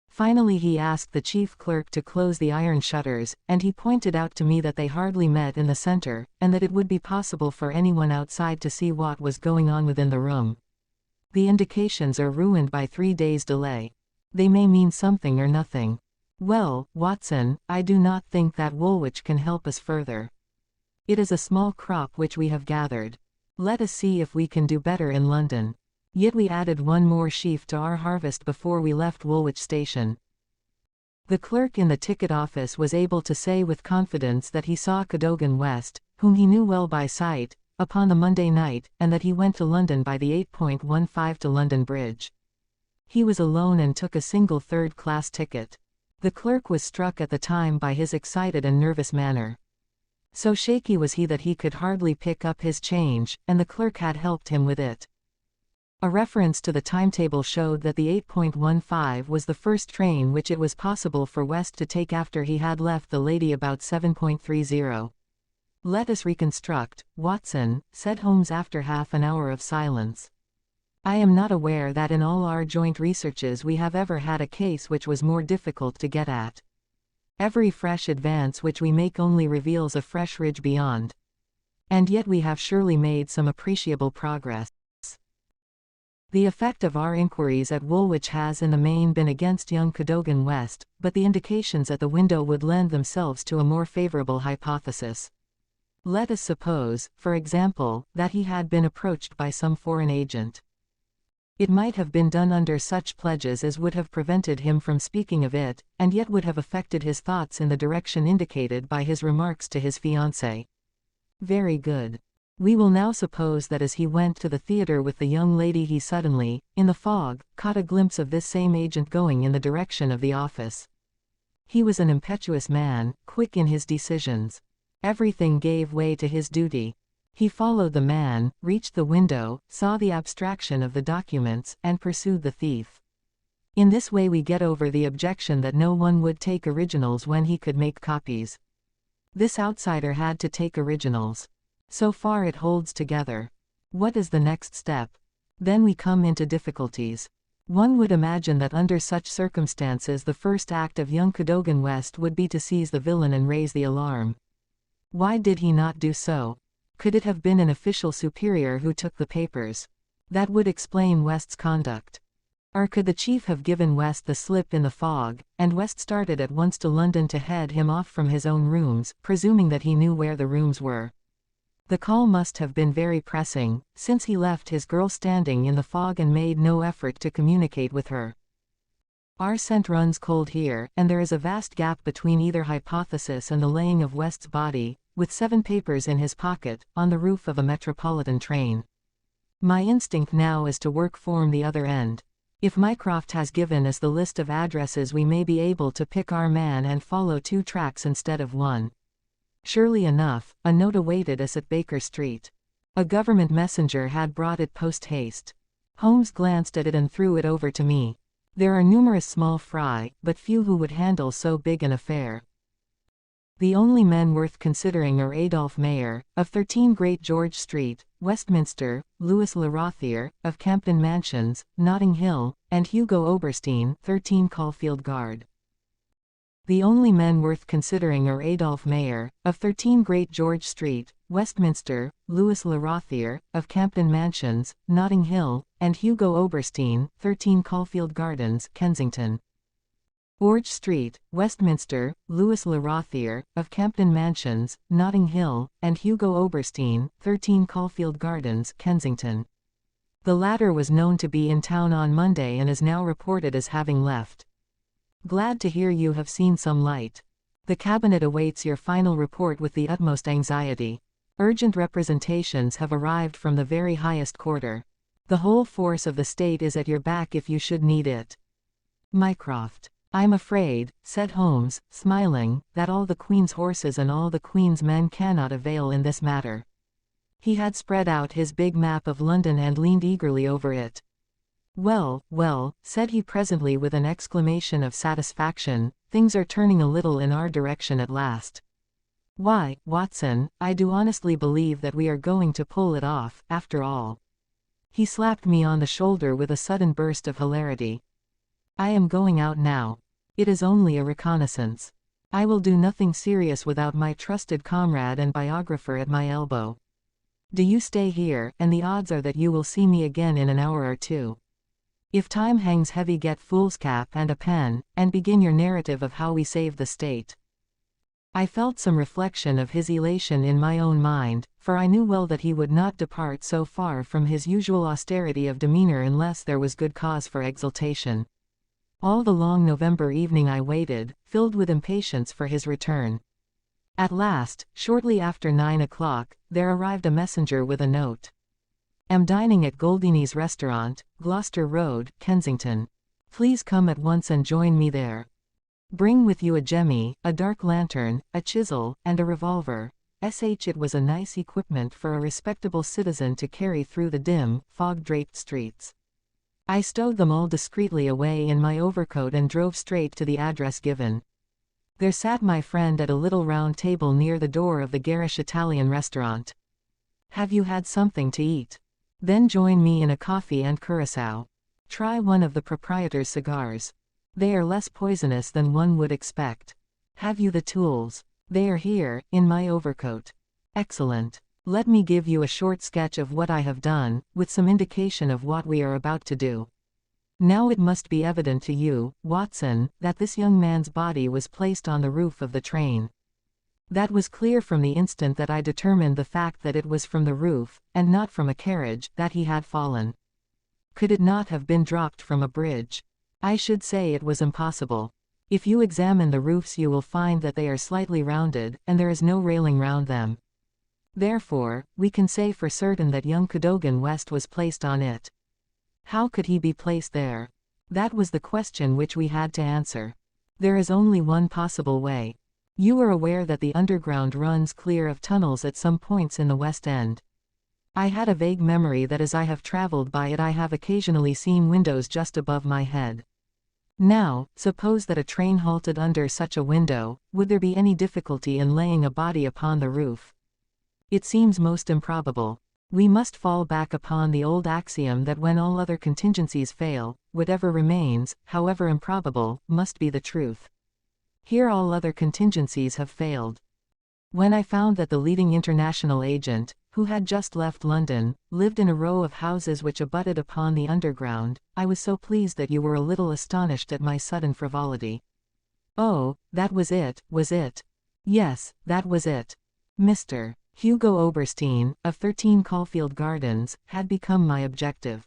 Finally he asked the chief clerk to close the iron shutters, and he pointed out to me that they hardly met in the center, and that it would be possible for anyone outside to see what was going on within the room. The indications are ruined by 3 days' delay. They may mean something or nothing. Well, Watson, I do not think that Woolwich can help us further. It is a small crop which we have gathered. Let us see if we can do better in London. Yet we added 1 more sheaf to our harvest before we left Woolwich station. The clerk in the ticket office was able to say with confidence that he saw Cadogan West, whom he knew well by sight, upon the Monday night, and that he went to London by the 8.15 to London Bridge. He was alone and took a single third-class ticket. The clerk was struck at the time by his excited and nervous manner. So shaky was he that he could hardly pick up his change, and the clerk had helped him with it. A reference to the timetable showed that the 8.15 was the first train which it was possible for West to take after he had left the lady about 7.30. "Let us reconstruct, Watson," said Holmes after half an hour of silence. "I am not aware that in all our joint researches we have ever had a case which was more difficult to get at. Every fresh advance which we make only reveals a fresh ridge beyond. And yet we have surely made some appreciable progress. The effect of our inquiries at Woolwich has in the main been against young Cadogan West, but the indications at the window would lend themselves to a more favorable hypothesis. Let us suppose, for example, that he had been approached by some foreign agent. It might have been done under such pledges as would have prevented him from speaking of it, and yet would have affected his thoughts in the direction indicated by his remarks to his fiancée. Very good. We will now suppose that as he went to the theatre with the young lady he suddenly, in the fog, caught a glimpse of this same agent going in the direction of the office. He was an impetuous man, quick in his decisions. Everything gave way to his duty. He followed the man, reached the window, saw the abstraction of the documents, and pursued the thief. In this way we get over the objection that no one would take originals when he could make copies. This outsider had to take originals. So far it holds together. What is the next step? Then we come into difficulties. One would imagine that under such circumstances the first act of young Cadogan West would be to seize the villain and raise the alarm. Why did he not do so? Could it have been an official superior who took the papers? That would explain West's conduct. Or could the chief have given West the slip in the fog, and West started at once to London to head him off from his own rooms, presuming that he knew where the rooms were? The call must have been very pressing, since he left his girl standing in the fog and made no effort to communicate with her. Our scent runs cold here, and there is a vast gap between either hypothesis and the laying of West's body, with 7 papers in his pocket, on the roof of a metropolitan train. My instinct now is to work form the other end. If Mycroft has given us the list of addresses, we may be able to pick our man and follow 2 tracks instead of 1. Surely enough, a note awaited us at Baker Street. A government messenger had brought it post-haste. Holmes glanced at it and threw it over to me. There are numerous small fry, but few who would handle so big an affair. The only men worth considering are Adolphe Mayer, of 13 Great George Street, Westminster, Louis Le Rothier, of Campden Mansions, Notting Hill, and Hugo Oberstein, 13 Caulfield Guard. The only men worth considering are Adolphe Mayer, of 13 Great George Street, Westminster, Louis Le Rothier, of Campden Mansions, Notting Hill, and Hugo Oberstein, 13 Caulfield Gardens, Kensington. George Street, Westminster, Louis Le Rothier, of Campden Mansions, Notting Hill, and Hugo Oberstein, 13 Caulfield Gardens, Kensington. The latter was known to be in town on Monday and is now reported as having left. Glad to hear you have seen some light. The cabinet awaits your final report with the utmost anxiety. Urgent representations have arrived from the very highest quarter. The whole force of the state is at your back if you should need it. Mycroft. I'm afraid, said Holmes, smiling, that all the Queen's horses and all the Queen's men cannot avail in this matter. He had spread out his big map of London and leaned eagerly over it. Well, well, said he presently with an exclamation of satisfaction, things are turning a little in our direction at last. Why, Watson, I do honestly believe that we are going to pull it off, after all. He slapped me on the shoulder with a sudden burst of hilarity. I am going out now. It is only a reconnaissance. I will do nothing serious without my trusted comrade and biographer at my elbow. Do you stay here, and the odds are that you will see me again in an hour or two. If time hangs heavy, get foolscap and a pen, and begin your narrative of how we saved the state. I felt some reflection of his elation in my own mind, for I knew well that he would not depart so far from his usual austerity of demeanor unless there was good cause for exultation. All the long November evening I waited, filled with impatience for his return. At last, shortly after 9 o'clock, there arrived a messenger with a note. Am dining at Goldini's restaurant, Gloucester Road, Kensington. Please come at once and join me there. Bring with you a jemmy, a dark lantern, a chisel, and a revolver. It was a nice equipment for a respectable citizen to carry through the dim, fog-draped streets. I stowed them all discreetly away in my overcoat and drove straight to the address given. There sat my friend at a little round table near the door of the garish Italian restaurant. Have you had something to eat? Then join me in a coffee and curacao. Try one of the proprietor's cigars. They are less poisonous than one would expect. Have you the tools? They are here, in my overcoat. Excellent. Let me give you a short sketch of what I have done, with some indication of what we are about to do. Now it must be evident to you, Watson, that this young man's body was placed on the roof of the train. That was clear from the instant that I determined the fact that it was from the roof, and not from a carriage, that he had fallen. Could it not have been dropped from a bridge? I should say it was impossible. If you examine the roofs you will find that they are slightly rounded, and there is no railing round them. Therefore, we can say for certain that young Cadogan West was placed on it. How could he be placed there? That was the question which we had to answer. There is only one possible way. You are aware that the underground runs clear of tunnels at some points in the West End. I had a vague memory that as I have traveled by it I have occasionally seen windows just above my head. Now, suppose that a train halted under such a window, would there be any difficulty in laying a body upon the roof? It seems most improbable. We must fall back upon the old axiom that when all other contingencies fail, whatever remains, however improbable, must be the truth. Here all other contingencies have failed. When I found that the leading international agent, who had just left London, lived in a row of houses which abutted upon the underground, I was so pleased that you were a little astonished at my sudden frivolity. Oh, that was it, was it? Yes, that was it. Mr. Hugo Oberstein, of 13 Caulfield Gardens, had become my objective.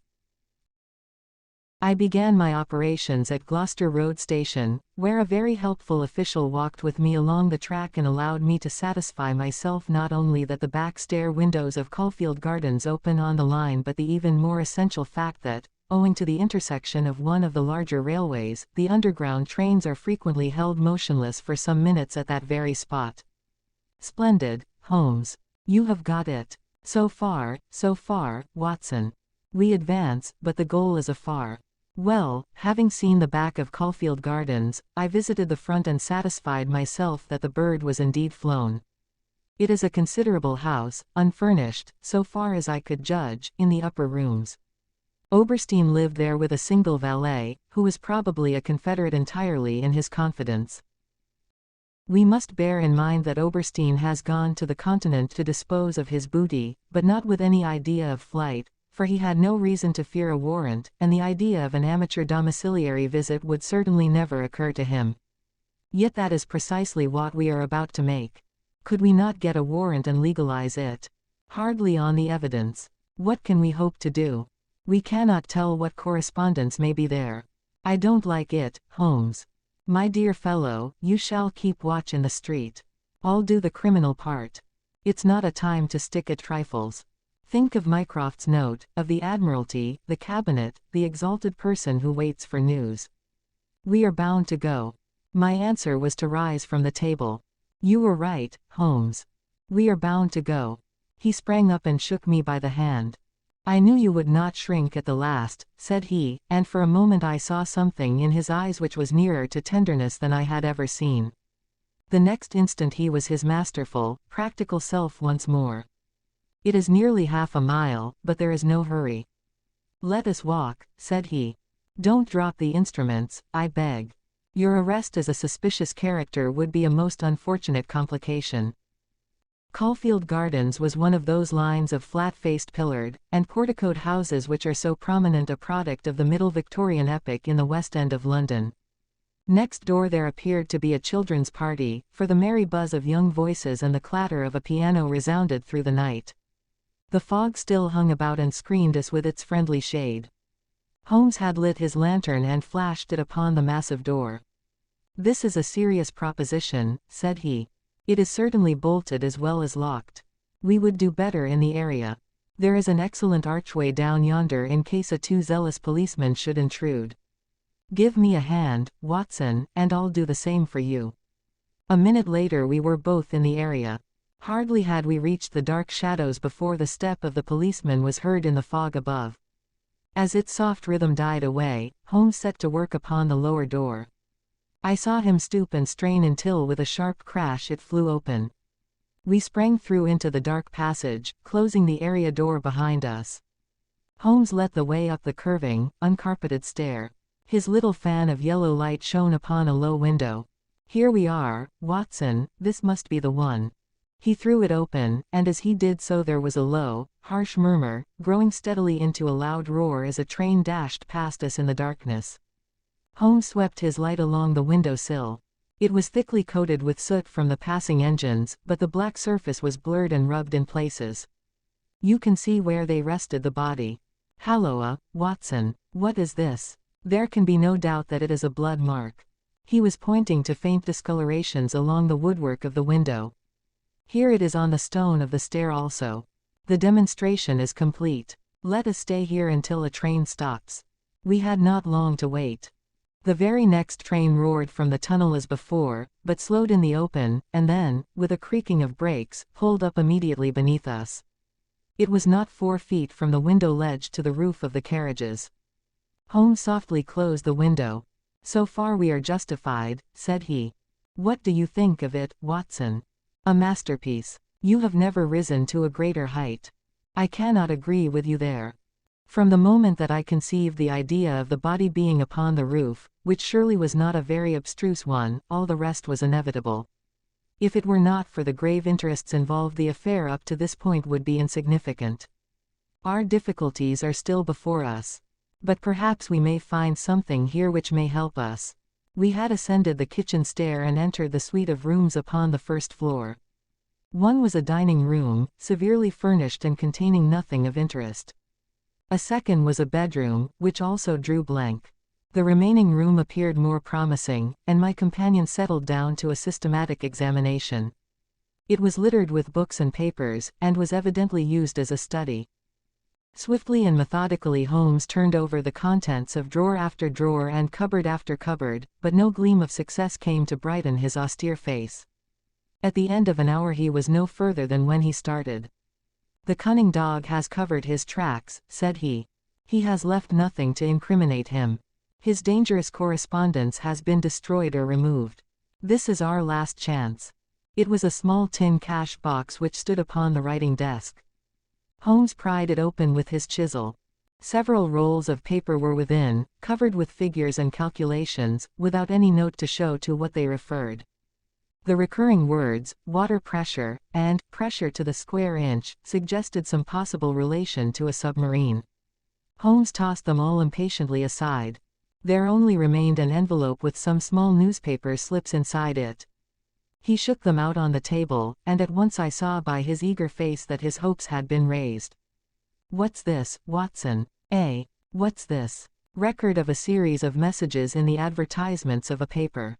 I began my operations at Gloucester Road Station, where a very helpful official walked with me along the track and allowed me to satisfy myself not only that the back stair windows of Caulfield Gardens open on the line but the even more essential fact that, owing to the intersection of one of the larger railways, the underground trains are frequently held motionless for some minutes at that very spot. Splendid, Holmes. You have got it. So far, Watson. We advance, but the goal is afar. Well, having seen the back of Caulfield Gardens, I visited the front and satisfied myself that the bird was indeed flown. It is a considerable house, unfurnished, so far as I could judge, in the upper rooms. Oberstein lived there with a single valet, who was probably a confederate entirely in his confidence. We must bear in mind that Oberstein has gone to the continent to dispose of his booty, but not with any idea of flight, for he had no reason to fear a warrant, and the idea of an amateur domiciliary visit would certainly never occur to him. Yet that is precisely what we are about to make. Could we not get a warrant and legalize it? Hardly on the evidence. What can we hope to do? We cannot tell what correspondence may be there. I don't like it, Holmes. My dear fellow, you shall keep watch in the street. I'll do the criminal part. It's not a time to stick at trifles. Think of Mycroft's note, of the Admiralty, the Cabinet, the exalted person who waits for news. We are bound to go. My answer was to rise from the table. You were right, Holmes. We are bound to go. He sprang up and shook me by the hand. I knew you would not shrink at the last, said he, and for a moment I saw something in his eyes which was nearer to tenderness than I had ever seen. The next instant he was his masterful, practical self once more. It is nearly half a mile, but there is no hurry. Let us walk, said he. Don't drop the instruments, I beg. Your arrest as a suspicious character would be a most unfortunate complication. Caulfield Gardens was one of those lines of flat-faced pillared, and porticoed houses which are so prominent a product of the Middle Victorian epoch in the West End of London. Next door there appeared to be a children's party, for the merry buzz of young voices and the clatter of a piano resounded through the night. The fog still hung about and screened us with its friendly shade. Holmes had lit his lantern and flashed it upon the massive door. This is a serious proposition, said he. It is certainly bolted as well as locked. We would do better in the area. There is an excellent archway down yonder in case a too zealous policeman should intrude. Give me a hand, Watson, and I'll do the same for you. A minute later we were both in the area. Hardly had we reached the dark shadows before the step of the policeman was heard in the fog above. As its soft rhythm died away, Holmes set to work upon the lower door. I saw him stoop and strain until with a sharp crash it flew open. We sprang through into the dark passage, closing the area door behind us. Holmes led the way up the curving, uncarpeted stair. His little fan of yellow light shone upon a low window. Here we are, Watson, this must be the one. He threw it open, and as he did so there was a low, harsh murmur, growing steadily into a loud roar as a train dashed past us in the darkness. Holmes swept his light along the window sill. It was thickly coated with soot from the passing engines, but the black surface was blurred and rubbed in places. You can see where they rested the body. Halloa, Watson, what is this? There can be no doubt that it is a blood mark. He was pointing to faint discolorations along the woodwork of the window. Here it is on the stone of the stair also. The demonstration is complete. Let us stay here until a train stops. We had not long to wait. The very next train roared from the tunnel as before, but slowed in the open, and then, with a creaking of brakes, pulled up immediately beneath us. It was not 4 feet from the window ledge to the roof of the carriages. Holmes softly closed the window. So far we are justified, said he. What do you think of it, Watson? A masterpiece. You have never risen to a greater height. I cannot agree with you there. From the moment that I conceived the idea of the body being upon the roof, which surely was not a very abstruse one, all the rest was inevitable. If it were not for the grave interests involved, the affair up to this point would be insignificant. Our difficulties are still before us. But perhaps we may find something here which may help us. We had ascended the kitchen stair and entered the suite of rooms upon the first floor. One was a dining room, severely furnished and containing nothing of interest. A second was a bedroom, which also drew blank. The remaining room appeared more promising, and my companion settled down to a systematic examination. It was littered with books and papers, and was evidently used as a study. Swiftly and methodically Holmes turned over the contents of drawer after drawer and cupboard after cupboard, but no gleam of success came to brighten his austere face. At the end of an hour he was no further than when he started. The cunning dog has covered his tracks, said he. He has left nothing to incriminate him. His dangerous correspondence has been destroyed or removed. This is our last chance. It was a small tin cash box which stood upon the writing desk. Holmes pried it open with his chisel. Several rolls of paper were within, covered with figures and calculations, without any note to show to what they referred. The recurring words, water pressure, and pressure to the square inch, suggested some possible relation to a submarine. Holmes tossed them all impatiently aside. There only remained an envelope with some small newspaper slips inside it. He shook them out on the table, and at once I saw by his eager face that his hopes had been raised. What's this, Watson? What's this? Record of a series of messages in the advertisements of a paper.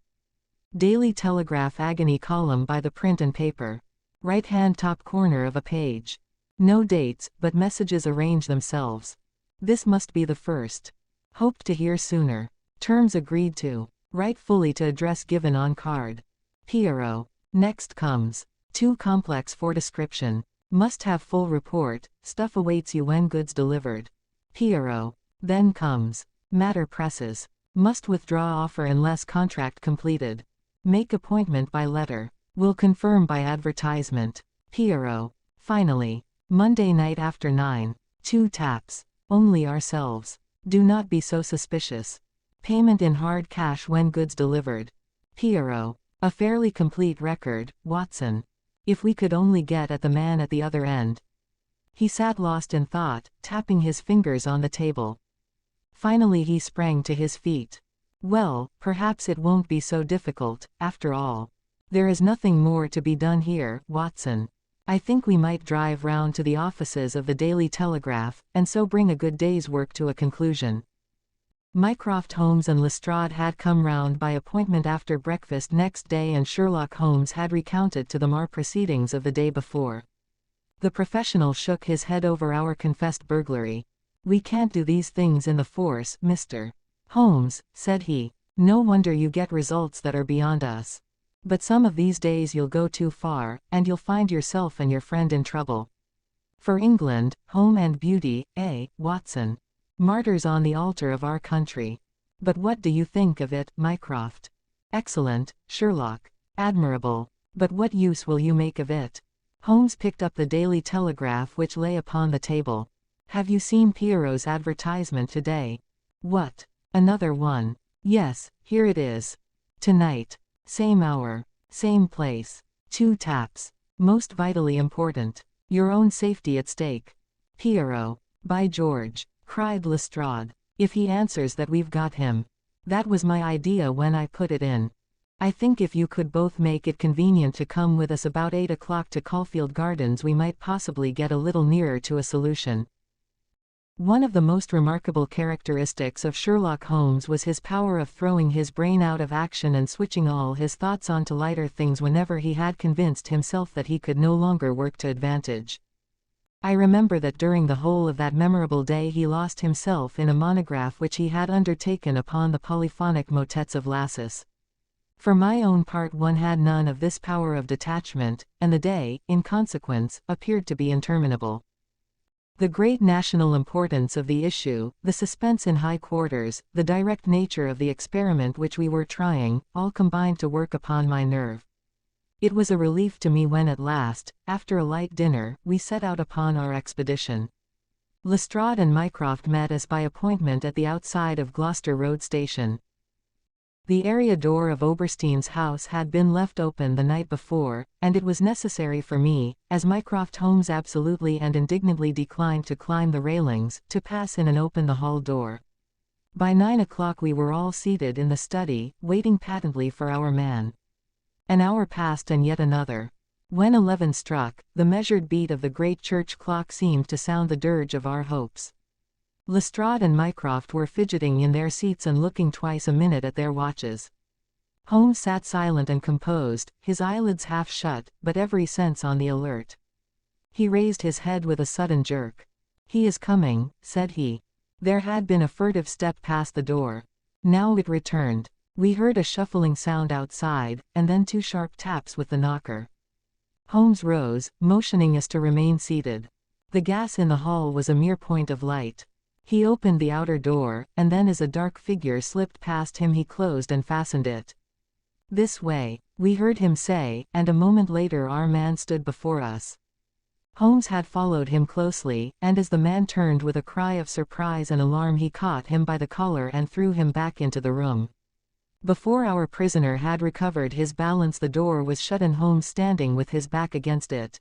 Daily Telegraph agony column by the print and paper. Right-hand top corner of a page. No dates, but messages arrange themselves. This must be the first. Hoped to hear sooner. Terms agreed to. Write fully to address given on card. P.R.O. Next comes. Too complex for description. Must have full report. Stuff awaits you when goods delivered. P.R.O. Then comes. Matter presses. Must withdraw offer unless contract completed. Make appointment by letter. Will confirm by advertisement. P.R.O. Finally. Monday night after 9. 2 taps. Only ourselves. Do not be so suspicious. Payment in hard cash when goods delivered. P.R.O. A fairly complete record, Watson. If we could only get at the man at the other end. He sat lost in thought, tapping his fingers on the table. Finally he sprang to his feet. Well, perhaps it won't be so difficult, after all. There is nothing more to be done here, Watson. I think we might drive round to the offices of the Daily Telegraph, and so bring a good day's work to a conclusion. Mycroft, Holmes and Lestrade had come round by appointment after breakfast next day, and Sherlock Holmes had recounted to them our proceedings of the day before. The professional shook his head over our confessed burglary. "We can't do these things in the force, Mr. Holmes," said he. "No wonder you get results that are beyond us. But some of these days you'll go too far, and you'll find yourself and your friend in trouble. For England, home and beauty, Watson? Martyrs on the altar of our country. But what do you think of it, Mycroft?" "Excellent, Sherlock. Admirable. But what use will you make of it?" Holmes picked up the Daily Telegraph which lay upon the table. "Have you seen Pierrot's advertisement today?" "What? Another one?" "Yes, here it is. Tonight. Same hour. Same place. 2 taps. Most vitally important. Your own safety at stake." "Pierrot. By George," cried Lestrade. "If he answers that we've got him. That was my idea when I put it in. I think if you could both make it convenient to come with us about 8 o'clock to Caulfield Gardens, we might possibly get a little nearer to a solution." One of the most remarkable characteristics of Sherlock Holmes was his power of throwing his brain out of action and switching all his thoughts onto lighter things whenever he had convinced himself that he could no longer work to advantage. I remember that during the whole of that memorable day he lost himself in a monograph which he had undertaken upon the polyphonic motets of Lassus. For my own part, one had none of this power of detachment, and the day, in consequence, appeared to be interminable. The great national importance of the issue, the suspense in high quarters, the direct nature of the experiment which we were trying, all combined to work upon my nerve. It was a relief to me when at last, after a light dinner, we set out upon our expedition. Lestrade and Mycroft met us by appointment at the outside of Gloucester Road Station. The area door of Oberstein's house had been left open the night before, and it was necessary for me, as Mycroft Holmes absolutely and indignantly declined to climb the railings, to pass in and open the hall door. By 9 o'clock we were all seated in the study, waiting patently for our man. An hour passed and yet another. When 11 struck, the measured beat of the great church clock seemed to sound the dirge of our hopes. Lestrade and Mycroft were fidgeting in their seats and looking twice a minute at their watches. Holmes sat silent and composed, his eyelids half shut, but every sense on the alert. He raised his head with a sudden jerk. "He is coming," said he. There had been a furtive step past the door. Now it returned. We heard a shuffling sound outside, and then 2 sharp taps with the knocker. Holmes rose, motioning us to remain seated. The gas in the hall was a mere point of light. He opened the outer door, and then as a dark figure slipped past him he closed and fastened it. "This way," we heard him say, and a moment later our man stood before us. Holmes had followed him closely, and as the man turned with a cry of surprise and alarm he caught him by the collar and threw him back into the room. Before our prisoner had recovered his balance the door was shut and Holmes standing with his back against it.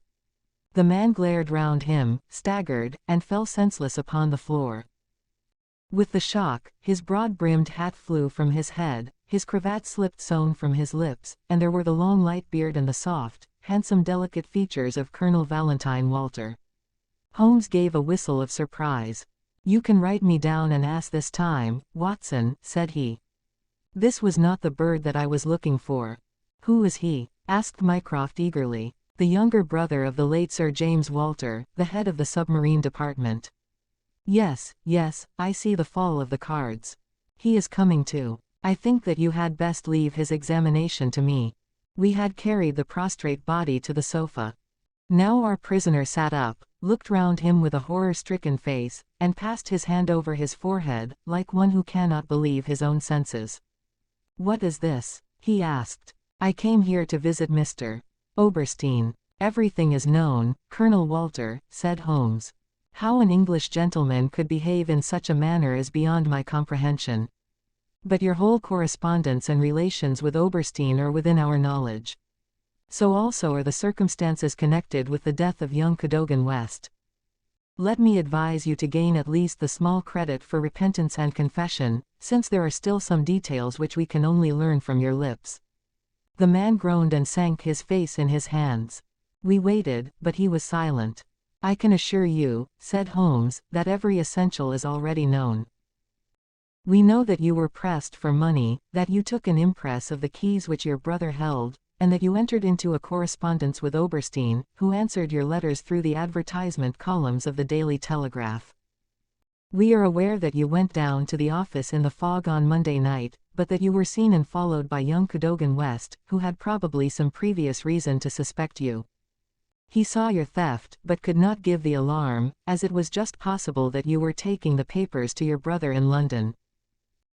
The man glared round him, staggered, and fell senseless upon the floor. With the shock, his broad-brimmed hat flew from his head, his cravat slipped sewn from his lips, and there were the long light beard and the soft, handsome delicate features of Colonel Valentine Walter. Holmes gave a whistle of surprise. You can write me down an ass this time, Watson, said he. This was not the bird that I was looking for. Who is he? Asked Mycroft eagerly. The younger brother of the late Sir James Walter, the head of the submarine department. Yes, yes, I see the fall of the cards. He is coming too. I think that you had best leave his examination to me. We had carried the prostrate body to the sofa. Now our prisoner sat up, looked round him with a horror-stricken face, and passed his hand over his forehead, like one who cannot believe his own senses. What is this? He asked. I came here to visit Mr. Oberstein. Everything is known, Colonel Walter, said Holmes. How an English gentleman could behave in such a manner is beyond my comprehension. But your whole correspondence and relations with Oberstein are within our knowledge. So also are the circumstances connected with the death of young Cadogan West. Let me advise you to gain at least the small credit for repentance and confession, since there are still some details which we can only learn from your lips. The man groaned and sank his face in his hands. We waited, but he was silent. I can assure you, said Holmes, that every essential is already known. We know that you were pressed for money, that you took an impress of the keys which your brother held, and that you entered into a correspondence with Oberstein, who answered your letters through the advertisement columns of the Daily Telegraph. We are aware that you went down to the office in the fog on Monday night, but that you were seen and followed by young Cadogan West, who had probably some previous reason to suspect you. He saw your theft, but could not give the alarm, as it was just possible that you were taking the papers to your brother in London.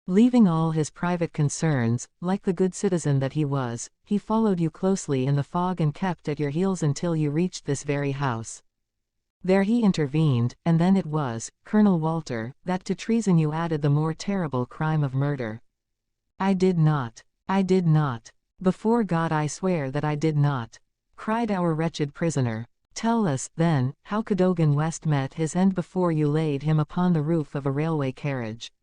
Leaving all his private concerns, like the good citizen that he was, he followed you closely in the fog and kept at your heels until you reached this very house. There he intervened, and then it was, Colonel Walter, that to treason you added the more terrible crime of murder. I did not. I did not. Before God I swear that I did not. Cried our wretched prisoner. Tell us, then, how Cadogan West met his end before you laid him upon the roof of a railway carriage.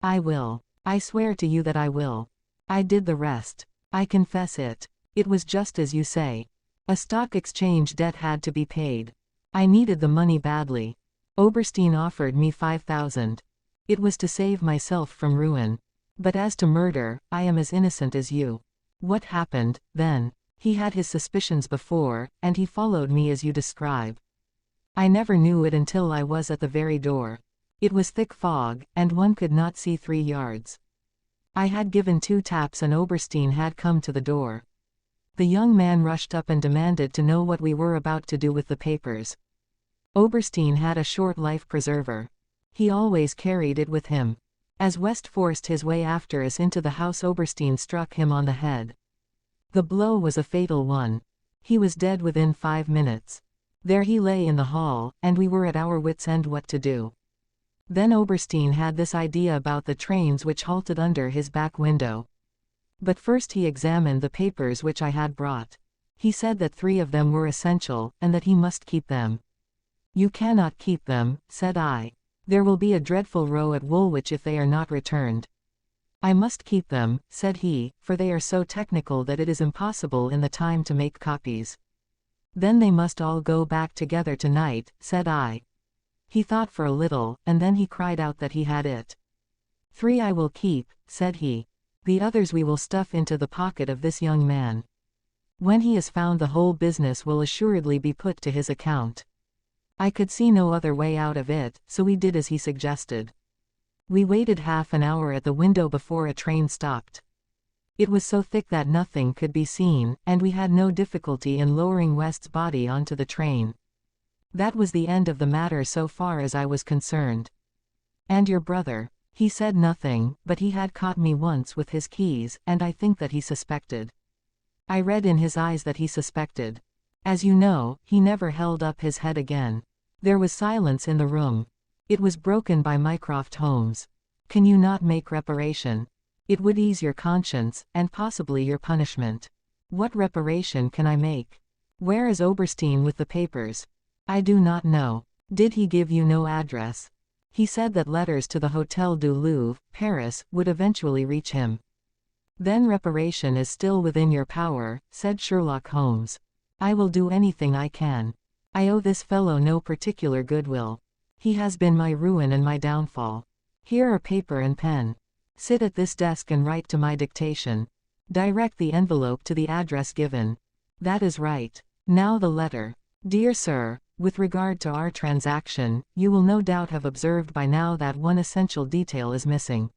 I will. I swear to you that I will. I did the rest. I confess it. It was just as you say. A stock exchange debt had to be paid. I needed the money badly. Oberstein offered me 5,000. It was to save myself from ruin. But as to murder, I am as innocent as you. What happened, then? He had his suspicions before, and he followed me as you describe. I never knew it until I was at the very door. It was thick fog, and one could not see 3 yards. I had given 2 taps and Oberstein had come to the door. The young man rushed up and demanded to know what we were about to do with the papers. Oberstein had a short life preserver. He always carried it with him. As West forced his way after us into the house, Oberstein struck him on the head. The blow was a fatal one. He was dead within 5 minutes. There he lay in the hall, and we were at our wits' end what to do. Then Oberstein had this idea about the trains which halted under his back window. But first he examined the papers which I had brought. He said that 3 of them were essential, and that he must keep them. You cannot keep them, said I. There will be a dreadful row at Woolwich if they are not returned. I must keep them, said he, for they are so technical that it is impossible in the time to make copies. Then they must all go back together tonight, said I. He thought for a little, and then he cried out that he had it. 3 I will keep, said he. The others we will stuff into the pocket of this young man. When he is found the whole business will assuredly be put to his account. I could see no other way out of it, so we did as he suggested. We waited half an hour at the window before a train stopped. It was so thick that nothing could be seen, and we had no difficulty in lowering West's body onto the train. That was the end of the matter so far as I was concerned. And your brother? He said nothing, but he had caught me once with his keys, and I think that he suspected. I read in his eyes that he suspected. As you know, he never held up his head again. There was silence in the room. It was broken by Mycroft. Holmes. Can you not make reparation? It would ease your conscience, and possibly your punishment. What reparation can I make? Where is Oberstein with the papers? I do not know. Did he give you no address? He said that letters to the Hôtel du Louvre, Paris, would eventually reach him. Then reparation is still within your power, said Sherlock Holmes. I will do anything I can. I owe this fellow no particular goodwill. He has been my ruin and my downfall. Here are paper and pen. Sit at this desk and write to my dictation. Direct the envelope to the address given. That is right. Now the letter. Dear Sir, with regard to our transaction, you will no doubt have observed by now that one essential detail is missing.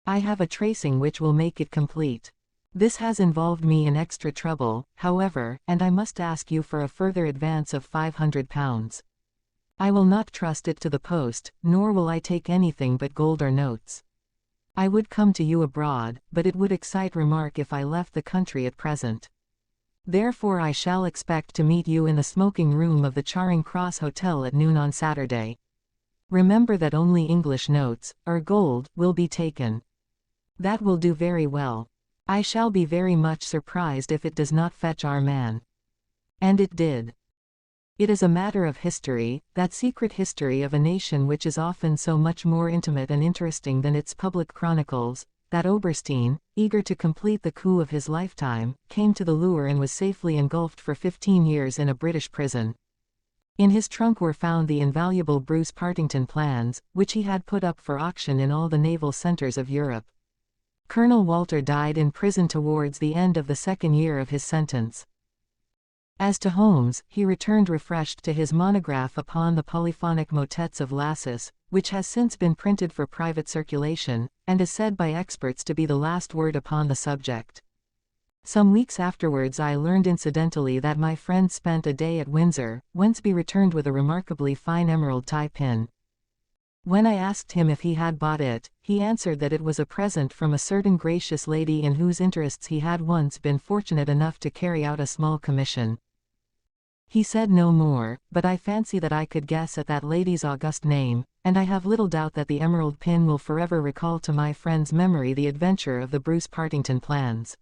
I have a tracing which will make it complete. This has involved me in extra trouble, however, and I must ask you for a further advance of £500. I will not trust it to the post, nor will I take anything but gold or notes. I would come to you abroad, but it would excite remark if I left the country at present. Therefore I shall expect to meet you in the smoking room of the Charing Cross Hotel at noon on Saturday. Remember that only English notes, or gold, will be taken. That will do very well. I shall be very much surprised if it does not fetch our man. And it did. It is a matter of history, that secret history of a nation which is often so much more intimate and interesting than its public chronicles, that Oberstein, eager to complete the coup of his lifetime, came to the lure and was safely engulfed for 15 years in a British prison. In his trunk were found the invaluable Bruce-Partington plans, which he had put up for auction in all the naval centers of Europe. Colonel Walter died in prison towards the end of the second year of his sentence. As to Holmes, he returned refreshed to his monograph upon the polyphonic motets of Lassus, which has since been printed for private circulation, and is said by experts to be the last word upon the subject. Some weeks afterwards I learned incidentally that my friend spent a day at Windsor, whence he returned with a remarkably fine emerald tie pin. When I asked him if he had bought it, he answered that it was a present from a certain gracious lady in whose interests he had once been fortunate enough to carry out a small commission. He said no more, but I fancy that I could guess at that lady's august name, and I have little doubt that the emerald pin will forever recall to my friend's memory the adventure of the Bruce-Partington plans.